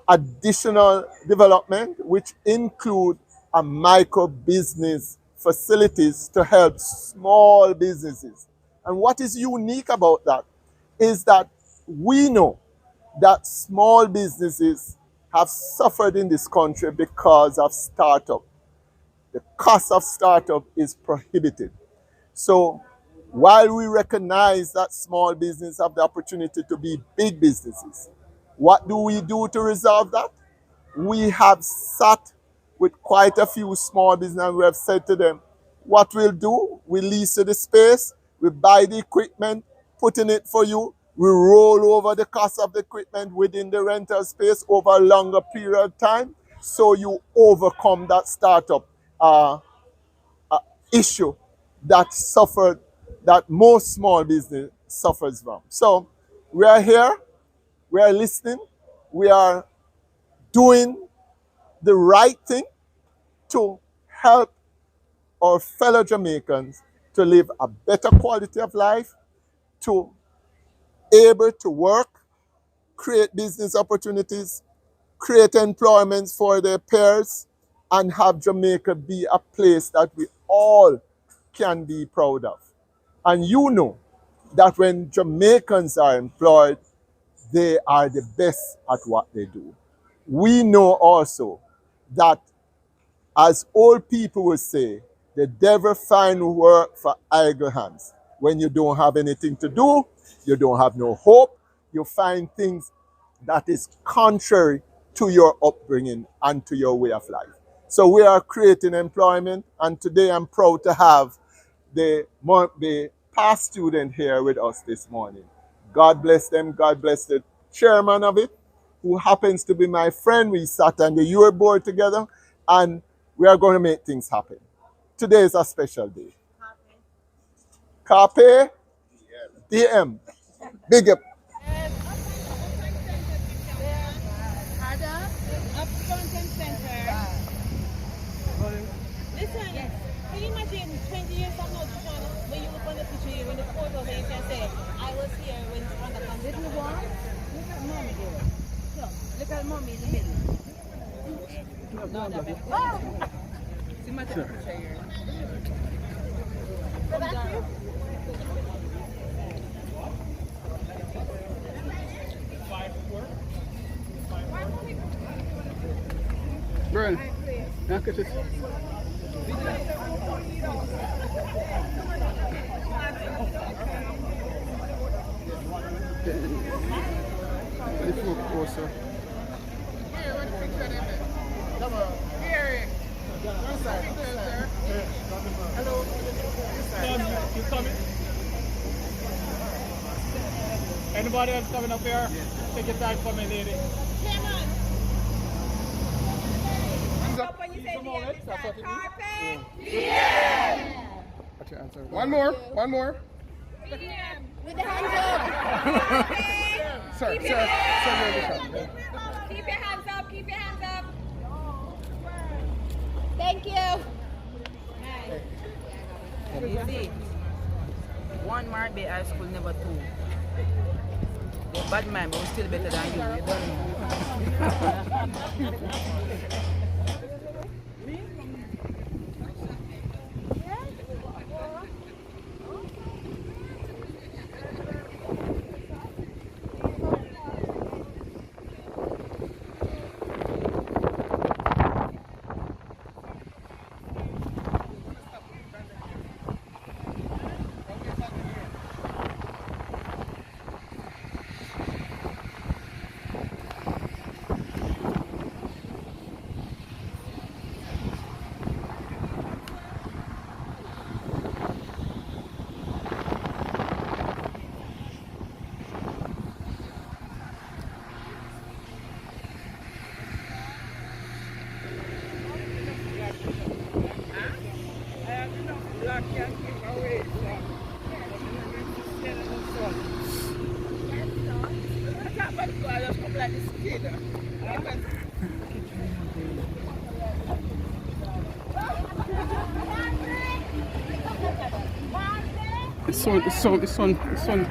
additional development, which include a micro business facilities to help small businesses. And what is unique about that is that we know that small businesses have suffered in this country because of startup. The cost of startup is prohibitive. So while we recognize that small businesses have the opportunity to be big businesses, what do we do to resolve that? We have sat with quite a few small businesses and we have said to them, what we'll do, we lease you the space, we buy the equipment, put in it for you, we roll over the cost of the equipment within the rental space over a longer period of time, so you overcome that startup issue that most small business suffers from. So We are here, we are listening, we are doing the right thing to help our fellow Jamaicans to live a better quality of life, to able to work, create business opportunities, create employment for their peers, and have Jamaica be a place that we all can be proud of. And you know that when Jamaicans are employed, they are the best at what they do. We know also that, as old people will say, the devil find work for idle hands. When you don't have anything to do, you don't have no hope, you find things that is contrary to your upbringing and to your way of life. So we are creating employment, and today I'm proud to have the past student here with us this morning. God bless them, God bless the chairman of it, who happens to be my friend. We sat on the UR board together, and we are going to make things happen. Today is a special day. Carpe DM. Big up. Listen, can you imagine 20 years from now, when you look on the picture here in the photo, and you can say, I was here when Rwanda comes. Little one, look at mommy there. Look at mommy in the middle. No, that bit. See my picture here. Brian, look at this. Let's look closer. Hello. You coming? Anybody else coming up here? Take your time for me, lady. One more. With the hands up. Sir. Keep your hands up. Thank you. You see, one Morant Bay High School, never two. The bad man, but we're still better than you. You don't know. The sun.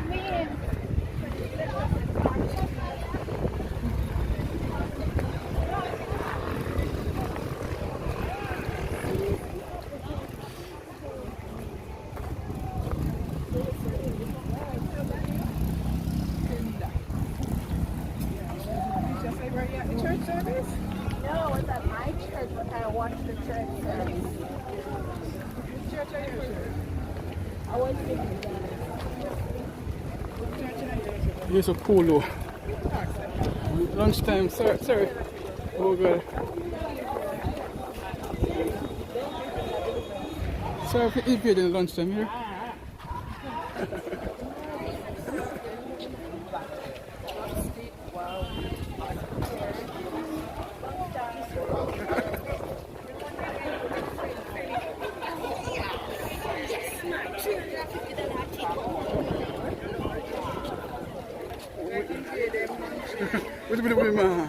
Church service? No, I was at my church, but I watched the church service. Church service. I was thinking that. You're so cool though. Lunchtime, sorry. Oh god. Sorry for if you're in lunchtime here. What do you man?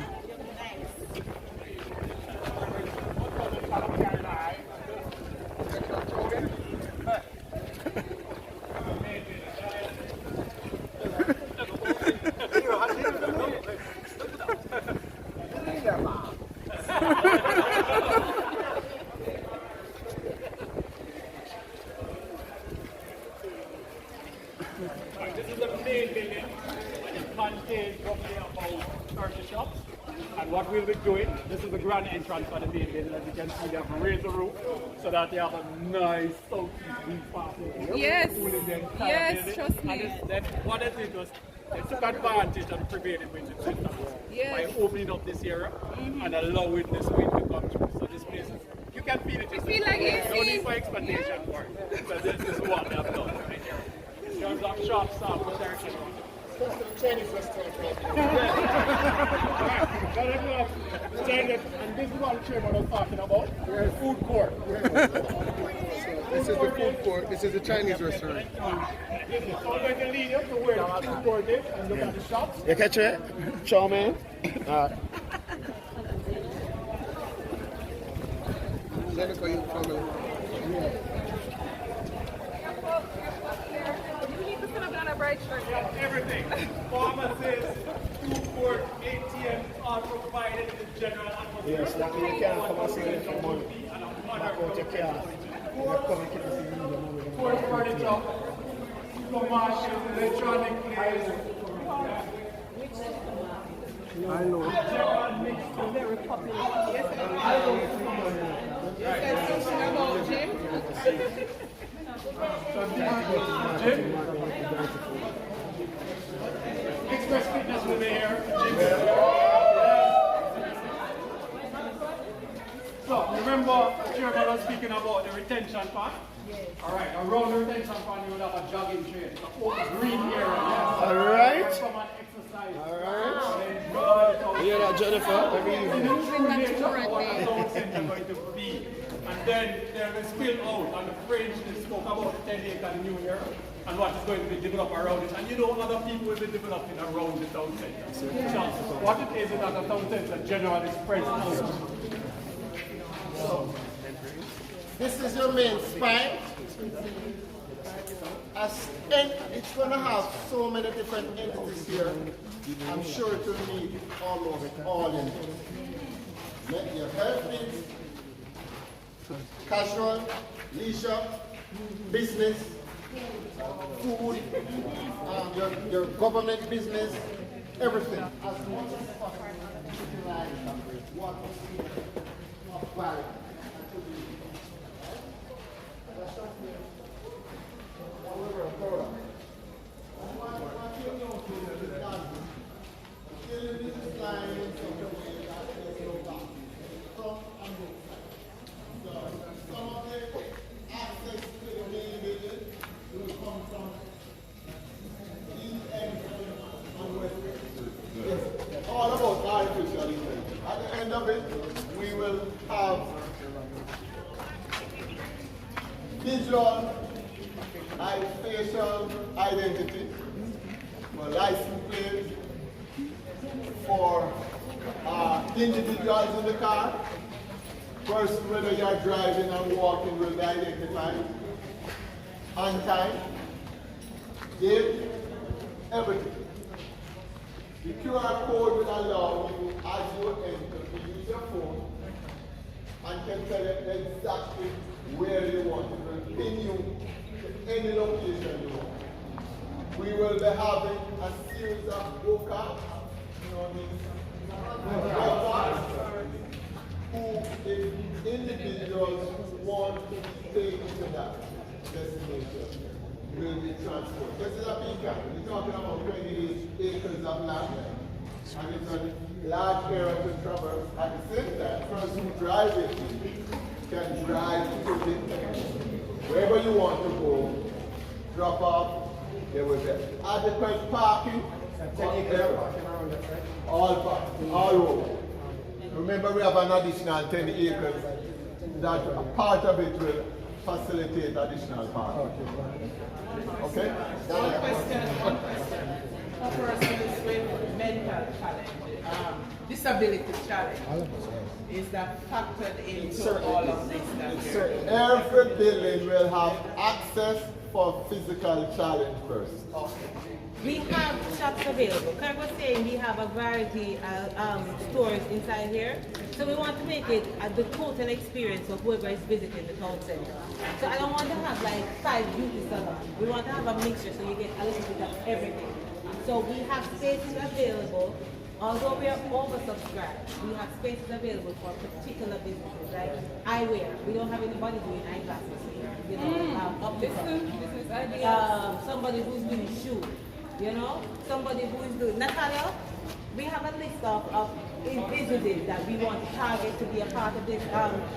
This is the main building, and it contains roughly about 30 shops. And what we'll be doing, this is the grand entrance for the main building. As you can see, they have raised the roof so that they have a nice southeast view pathway. Yes. Yes, Building. trust me. And then what they did was they took advantage of the prevailing wind by opening up this area and allowing this wind to come through. So this place is, you can feel it. You feel like it's no need for expectation for it. So this is what they have done right here. In terms of shops, protection. Chinese restaurant. And this is what the chairman was talking about. Food court. This is the food court. This is the Chinese restaurant. So I'm going to lead you to where the food court is and look at the shops. You catch it? Chow man. Jennifer, you family. Everything. Pharmacies, food court, ATM, are provided in the general atmosphere. Yes, like you can't come and see it for money. Back out your car. You come and keep us in the money. Court furniture, commercial, electronic plays. I know. General mix, very popular. Express Fitness will be here. So, remember, Chairman was speaking about the retention pond? All right, around the retention pond, you will have a jogging trail, a open green area. All right. Come and exercise. All right. Enjoy. You hear that, Jennifer? Every evening. Going to be. And then there will spill out, and the French they spoke about the 10 acre new year and what is going to be developed around it. And you know, other people will be developing around the town center. So what it is that the town center generally spreads out. So, this is your main spine. It's going to have so many different entities here. I'm sure it will need almost all in it. Your health needs, casual, leisure, business, food, your government business, everything. As much as possible, utilize what of value. All about artificial intelligence. At the end of it, we will have visual and facial identity for license plates, for individuals in the car. First, whether you're driving and walking will be identified. On time, date, everything. The QR code will allow you, as you enter, to use your phone and can tell you exactly where you want. It will pin you to any location you want. We will be having a series of go-karts, who, if individuals want to take to that destination, will be transported. This is a beacon. We're talking about 28 acres of land, and it's a large area to traverse. At the same time, person who drives it can drive to it. Wherever you want to go, drop off, there will be adequate parking. All parking, all over. Remember, we have an additional 10 acres that a part of it will facilitate additional parking. Okay? One question. For persons with mental challenge, disability challenge, is that factored into all of this? Every building will have access for physical challenge person. We have shops available. Kirk was saying we have a variety of stores inside here. So we want to make it the total experience of whoever is visiting the town center. So I don't want to have like 5 beauty salons. We want to have a mixture so you get a little bit of everything. So we have spaces available. Although we are oversubscribed, we have spaces available for particular businesses like eyewear. We don't have anybody doing eyeglasses here. You know, business ideas. Somebody who's doing shoes. You know, somebody who is doing. Natalia, we have a list of businesses that we want to target to be a part of this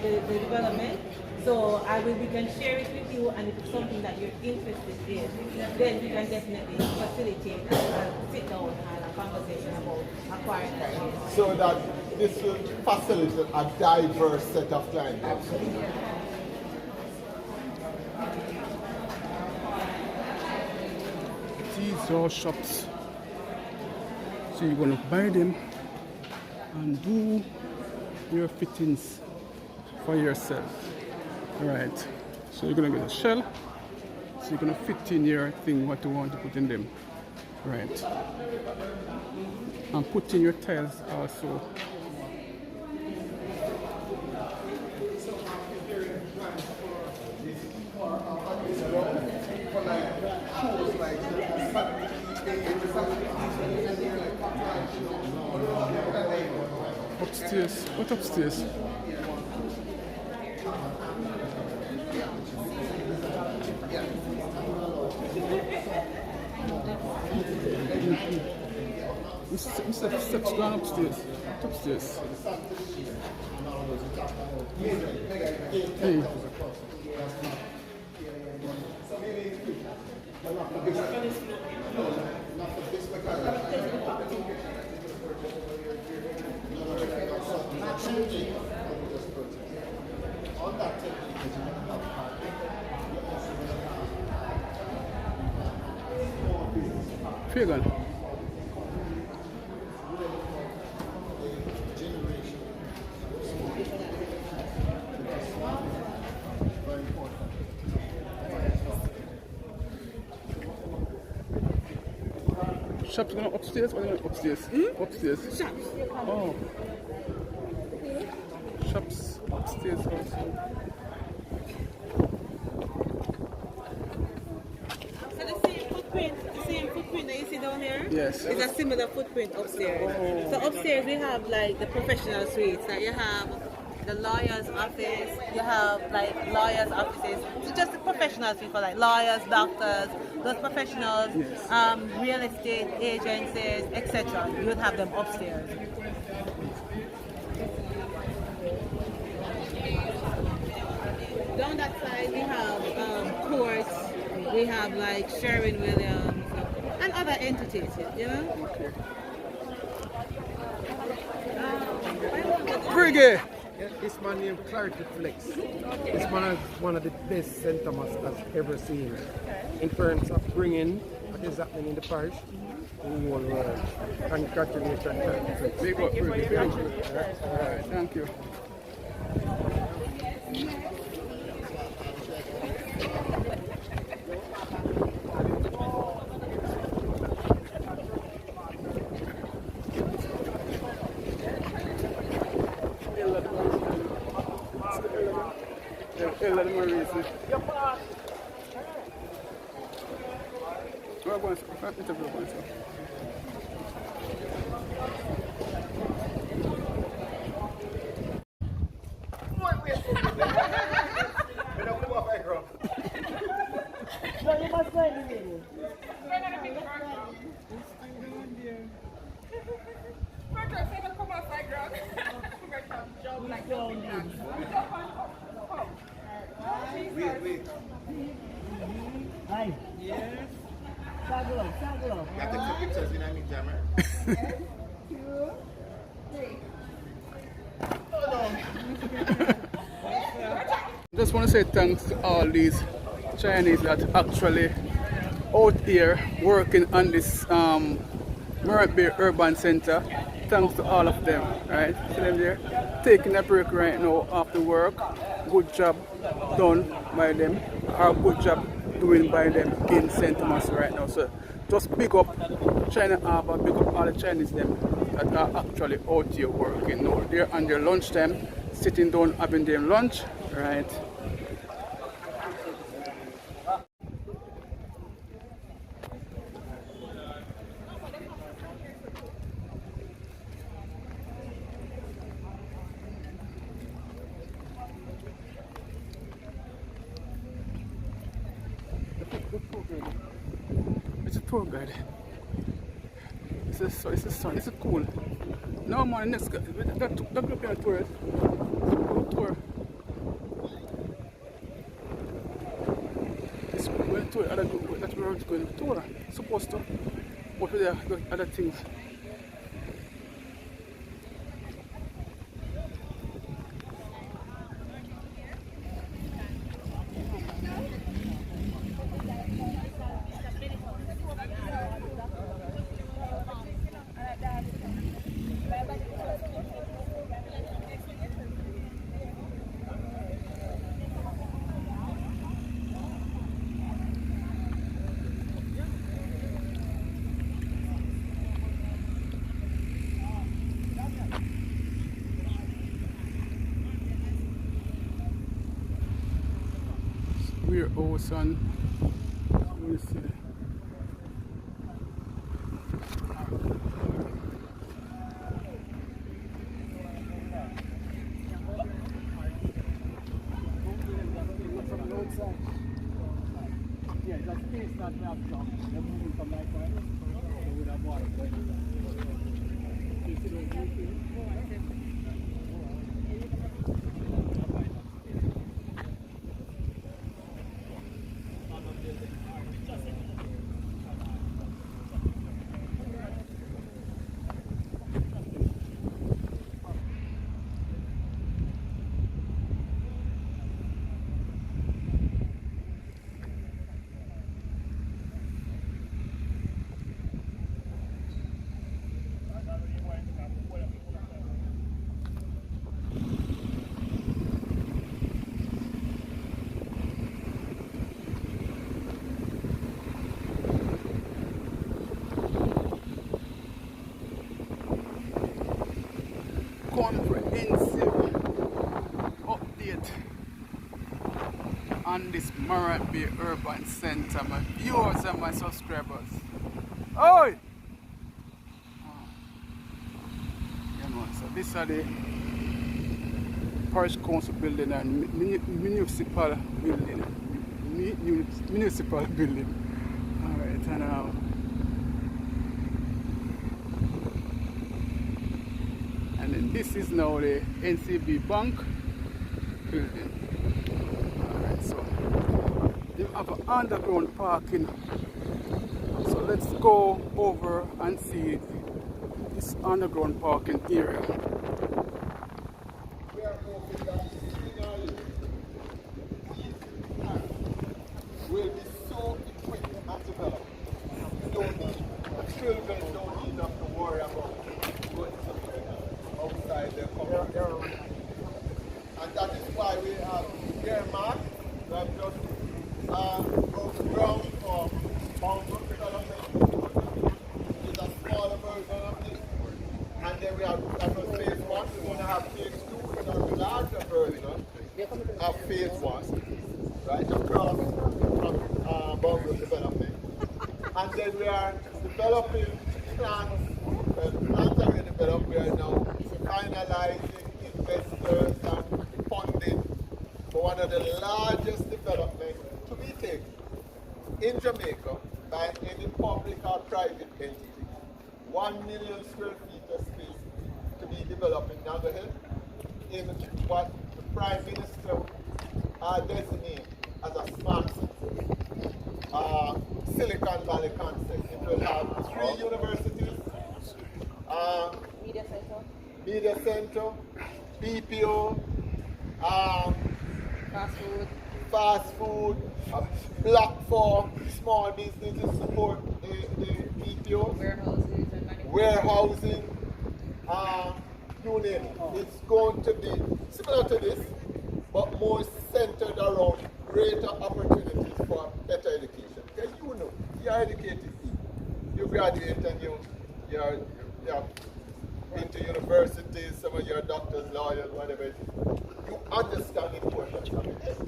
the development. So we can share it with you, and if it's something that you're interested in, then we can definitely facilitate and sit down and have a conversation about acquiring that. So that this will facilitate a diverse set of clients. Absolutely. These are shops. So you're gonna buy them and do your fittings for yourself. Alright. So you're gonna get a shell. So you're gonna fit in your thing what you want to put in them. Right. And put in your tiles also. Upstairs. What upstairs? Mr. Steps gone upstairs. Upstairs. Hey. Fegan. Shops going upstairs or they going upstairs? Upstairs. Shops. Oh. Shops upstairs also. So the same footprint that you see down here? Yes. It's a similar footprint upstairs. Oh. So upstairs we have like the professional suites that you have the lawyer's office, you have like lawyers' offices. So just the professional people like lawyers, doctors, those professionals, yes. Real estate agencies, etc. You would have them upstairs. Down that side we have courts, we have like Sherwin-Williams and other entities, you know? Brigade! This man named Clarity Flex. This man is one of the best St. Thomas I've ever seen in terms of bringing what is happening in the parish in the whole world. Congratulations, Clarity Flex. Big up, Brigade. Thank you. All right, thank you. Hi. Yes. Saglo. Got the two pictures in me, Jammer. 2, 3. Just want to say thanks to all these Chinese that actually out here working on this Morant Bay Urban Center. Thanks to all of them, right? See them there? Taking a break right now after work. Good job done by them, or good job doing by them in St. Thomas right now. So just pick up China Harbour, pick up all the Chinese them that are actually out here working now. They're on their lunchtime, sitting down having their lunch, right? It's a tour guide. It's a cool. No man, next guy. That group here tour. Tour. It's going to other group. That's where it's going to tour. Supposed to. But there are other things. We're awesome. Let me see. Yeah, that's space that we have dropped. They're moving from like that. So we have water. Comprehensive update on this Morant Bay Urban Center, my viewers and my subscribers. Oi! Yeah, man, so this are the Parish Council building and municipal building. Municipal building. Alright, and and then this is now the NCB Bank building. Alright, so they have an underground parking. So let's go over and see this underground parking area. We are hoping that signal will be so equipped and developed. The children don't need enough to worry about going outside their community. And that is why we have earmarked, we have just ground for boundary development. It's a smaller version of this. And then we have, that was phase one, we're going to have phase two, which is a larger version of phase one, right, across from boundary development. And then we are developing plans. Plans are already developed. We are now finalizing investors and funding for one of the largest developments to be taken in Jamaica by any public or private entity. 1 million square feet of space to be developed in Naga Hill in what the Prime Minister designated as a smart city. Silicon Valley concept. It will have 3 universities, media center, BPO, fast food, a block for small businesses, support the BPO, warehousing, you name it. It's going to be similar to this, but more centered around greater opportunities for better education. Because you know, you're educated people. You graduate and you're into universities, some of your doctors, lawyers, whatever it is. You understand the importance of it.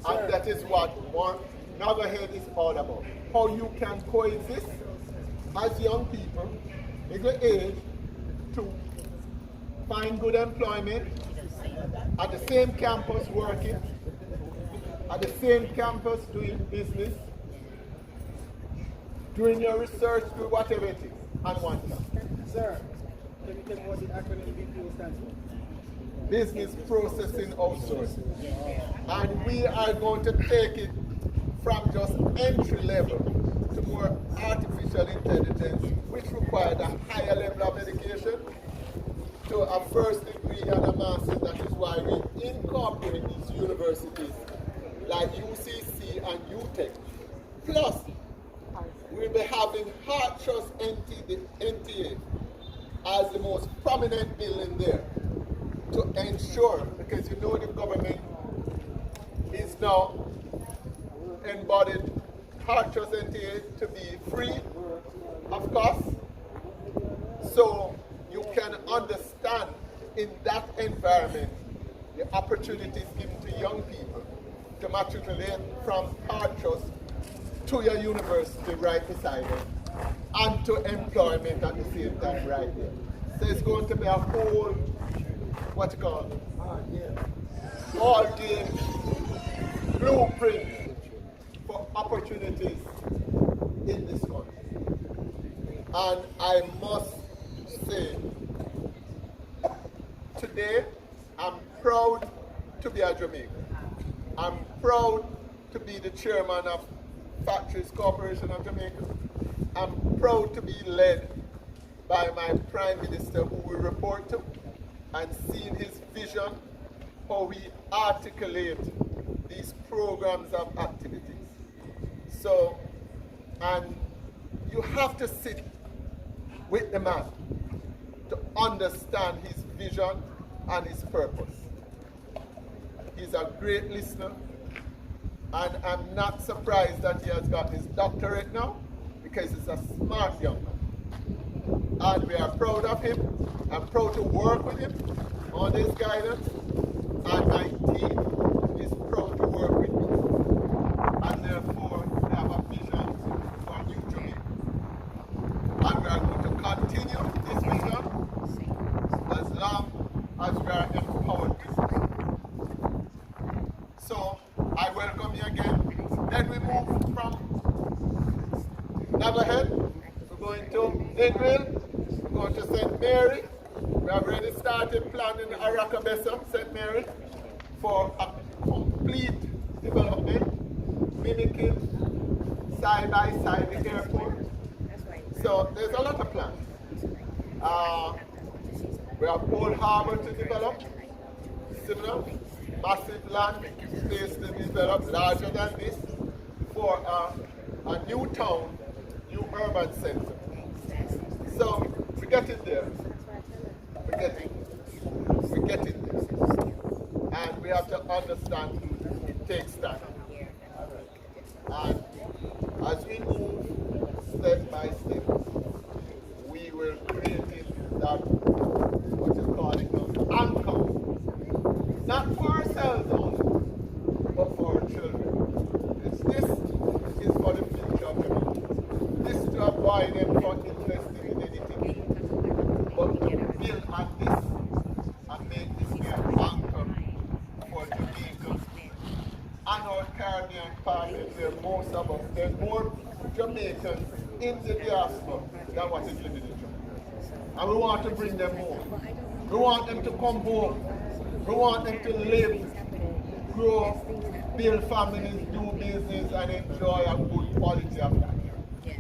And that is what one Nagahead is all about. How you can coexist as young people, middle age, to find good employment at the same campus working, at the same campus doing business, doing your research, do whatever it is, and one time. Sir, can you tell me what the acronym BPO stands for? Business Processing Outsourcing. And we are going to take it from just entry level to more artificial intelligence, which requires a higher level of education, to a first degree and a master's. That is why we incorporate these universities like UCC and UTech. Plus, we'll be having Heart Trust NTA as the most prominent building there to ensure, because you know the government is now embodied Heart Trust NTA to be free of cost. So you can understand in that environment the opportunities given to young people to matriculate from Heart Trust to your university right beside it, and to employment at the same time right there. So it's going to be a whole, what you call it, all-day blueprint for opportunities in this country. And I must say, today I'm proud to be a Jamaican. I'm proud to be the chairman of Factories Corporation of Jamaica. I'm proud to be led by my Prime Minister, who we report to, and seeing his vision, how we articulate these programs of activities. So, and you have to sit with the man to understand his vision and his purpose. He's a great listener, and I'm not surprised that he has got his doctorate now, because he's a smart young man. And we are proud of him. I'm proud to work with him on his guidance, and my team is proud to work with me. And therefore, we have a vision for New Jamaica. And we are going to continue this vision as long as we are empowered. So, I welcome you again. Then we move from Nagahead. We're going to Midville. We're going to St. Mary. We have already started planning Arakabessa, St. Mary, for a complete development, mimicking side by side the airport. So there's a lot of plans. We have Old Harbour to develop, similar, massive land space to develop, larger than this, for a new town, new urban center. So we're getting there. We're getting there. And we have to understand it takes time. And as we move step by step, we will create that, what you call it now, anchor. Not for ourselves only, but for our children. This is for the future of the community. This is to avoid them from investing in anything, but to build on this and make this be an anchor for Jamaica and our Caribbean partners, where most of us, there's more Jamaicans in the diaspora than what is living in Jamaica. And we want to bring them home. We want them to come home. We want them to live, grow, build families, do business, and enjoy a good quality of life.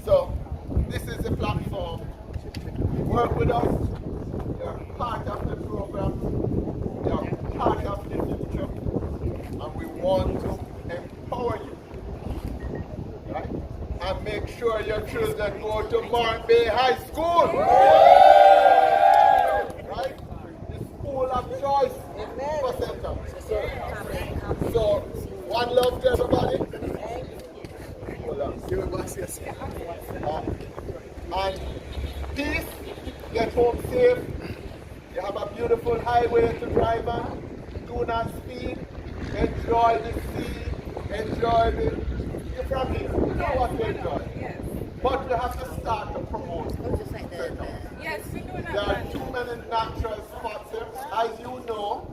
So, this is the platform. Work with us. You're part of the program. You're part of the future. want to empower you, right? And make sure your children go to Morant Bay High School, right? The school of choice for Center. So, one love to everybody. Hold on. And peace, get home safe. You have a beautiful highway to drive on. Do not speed. Enjoy the sea. Enjoy the... You're from here. You know what to enjoy. Yes. But we have to start to promote. Yes, we do that. There are too many natural spots here. As you know,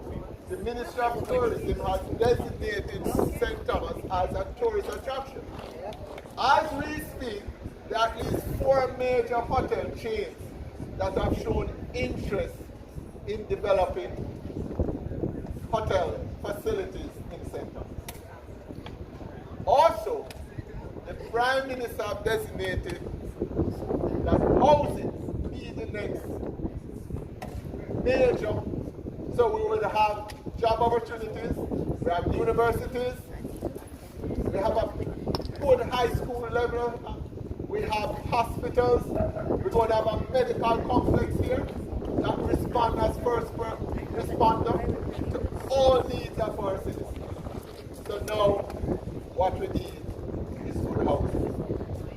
the Ministry of Tourism has designated St. Thomas as a tourist attraction. As we speak, there are at least 4 major hotel chains that have shown interest in developing hotel facilities in St. Thomas. Also, the Prime Minister have designated that housing be the next major. So we will have job opportunities, we have universities, we have a good high school level, we have hospitals, we're going to have a medical complex here that respond as first responder to all needs of our citizens. So now what we need is good housing,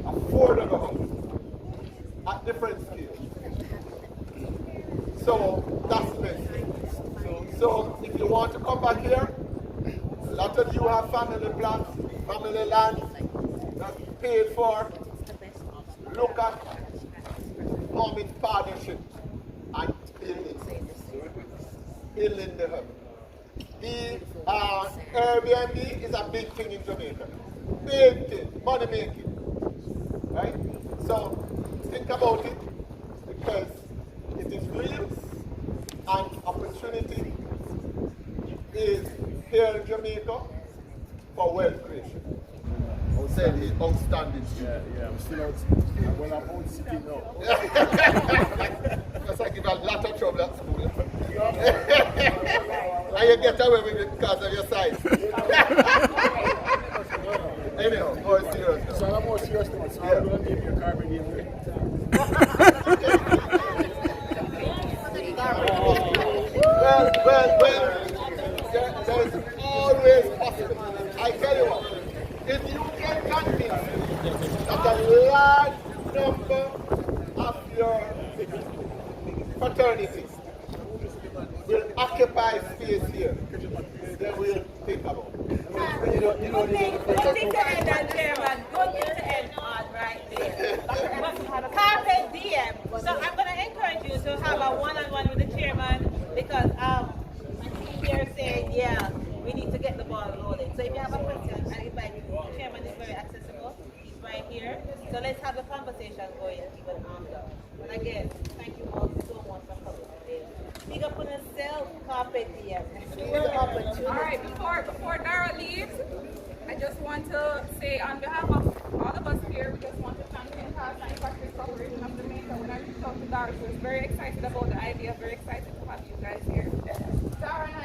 affordable housing, at different scales. So that's the next thing. So if you want to come back here, a lot of you have family plots, family land that's paid for. Look at forming partnership and building the hub. The Airbnb is a big thing in Jamaica. Big thing, money making. Right? So think about it because it is real and opportunity is here in Jamaica for wealth creation. Outstanding. Yeah, I'm still out. Well, I'm out sitting now. Because I give a lot of trouble at school. And you get away with it because of your size. Anyhow, more serious now. So I'm more serious now. So I'm going to give you a car video. Well, there's always possible. I tell you what, if you can convince that a large number of your fraternities will occupy space here, then we'll think about it. Good thing to end on, Chairman. Good thing to end on right there. Carpet DM. So I'm going to encourage you to have a one-on-one with the chairman because my team here saying, yeah, we need to get the ball rolling. So if you have a question, I invite you. The chairman is very accessible. He's right here. So let's have the conversation going even after. But again, thank you all so much for coming today. Big up on yourself, Carpet DM. All right, before Dara leaves, I just want to say on behalf of all of us here, we just want to thank the Factories Corporation of Jamaica. When I reached out to Dara, she was very excited about the idea, very excited to have you guys here. Dara and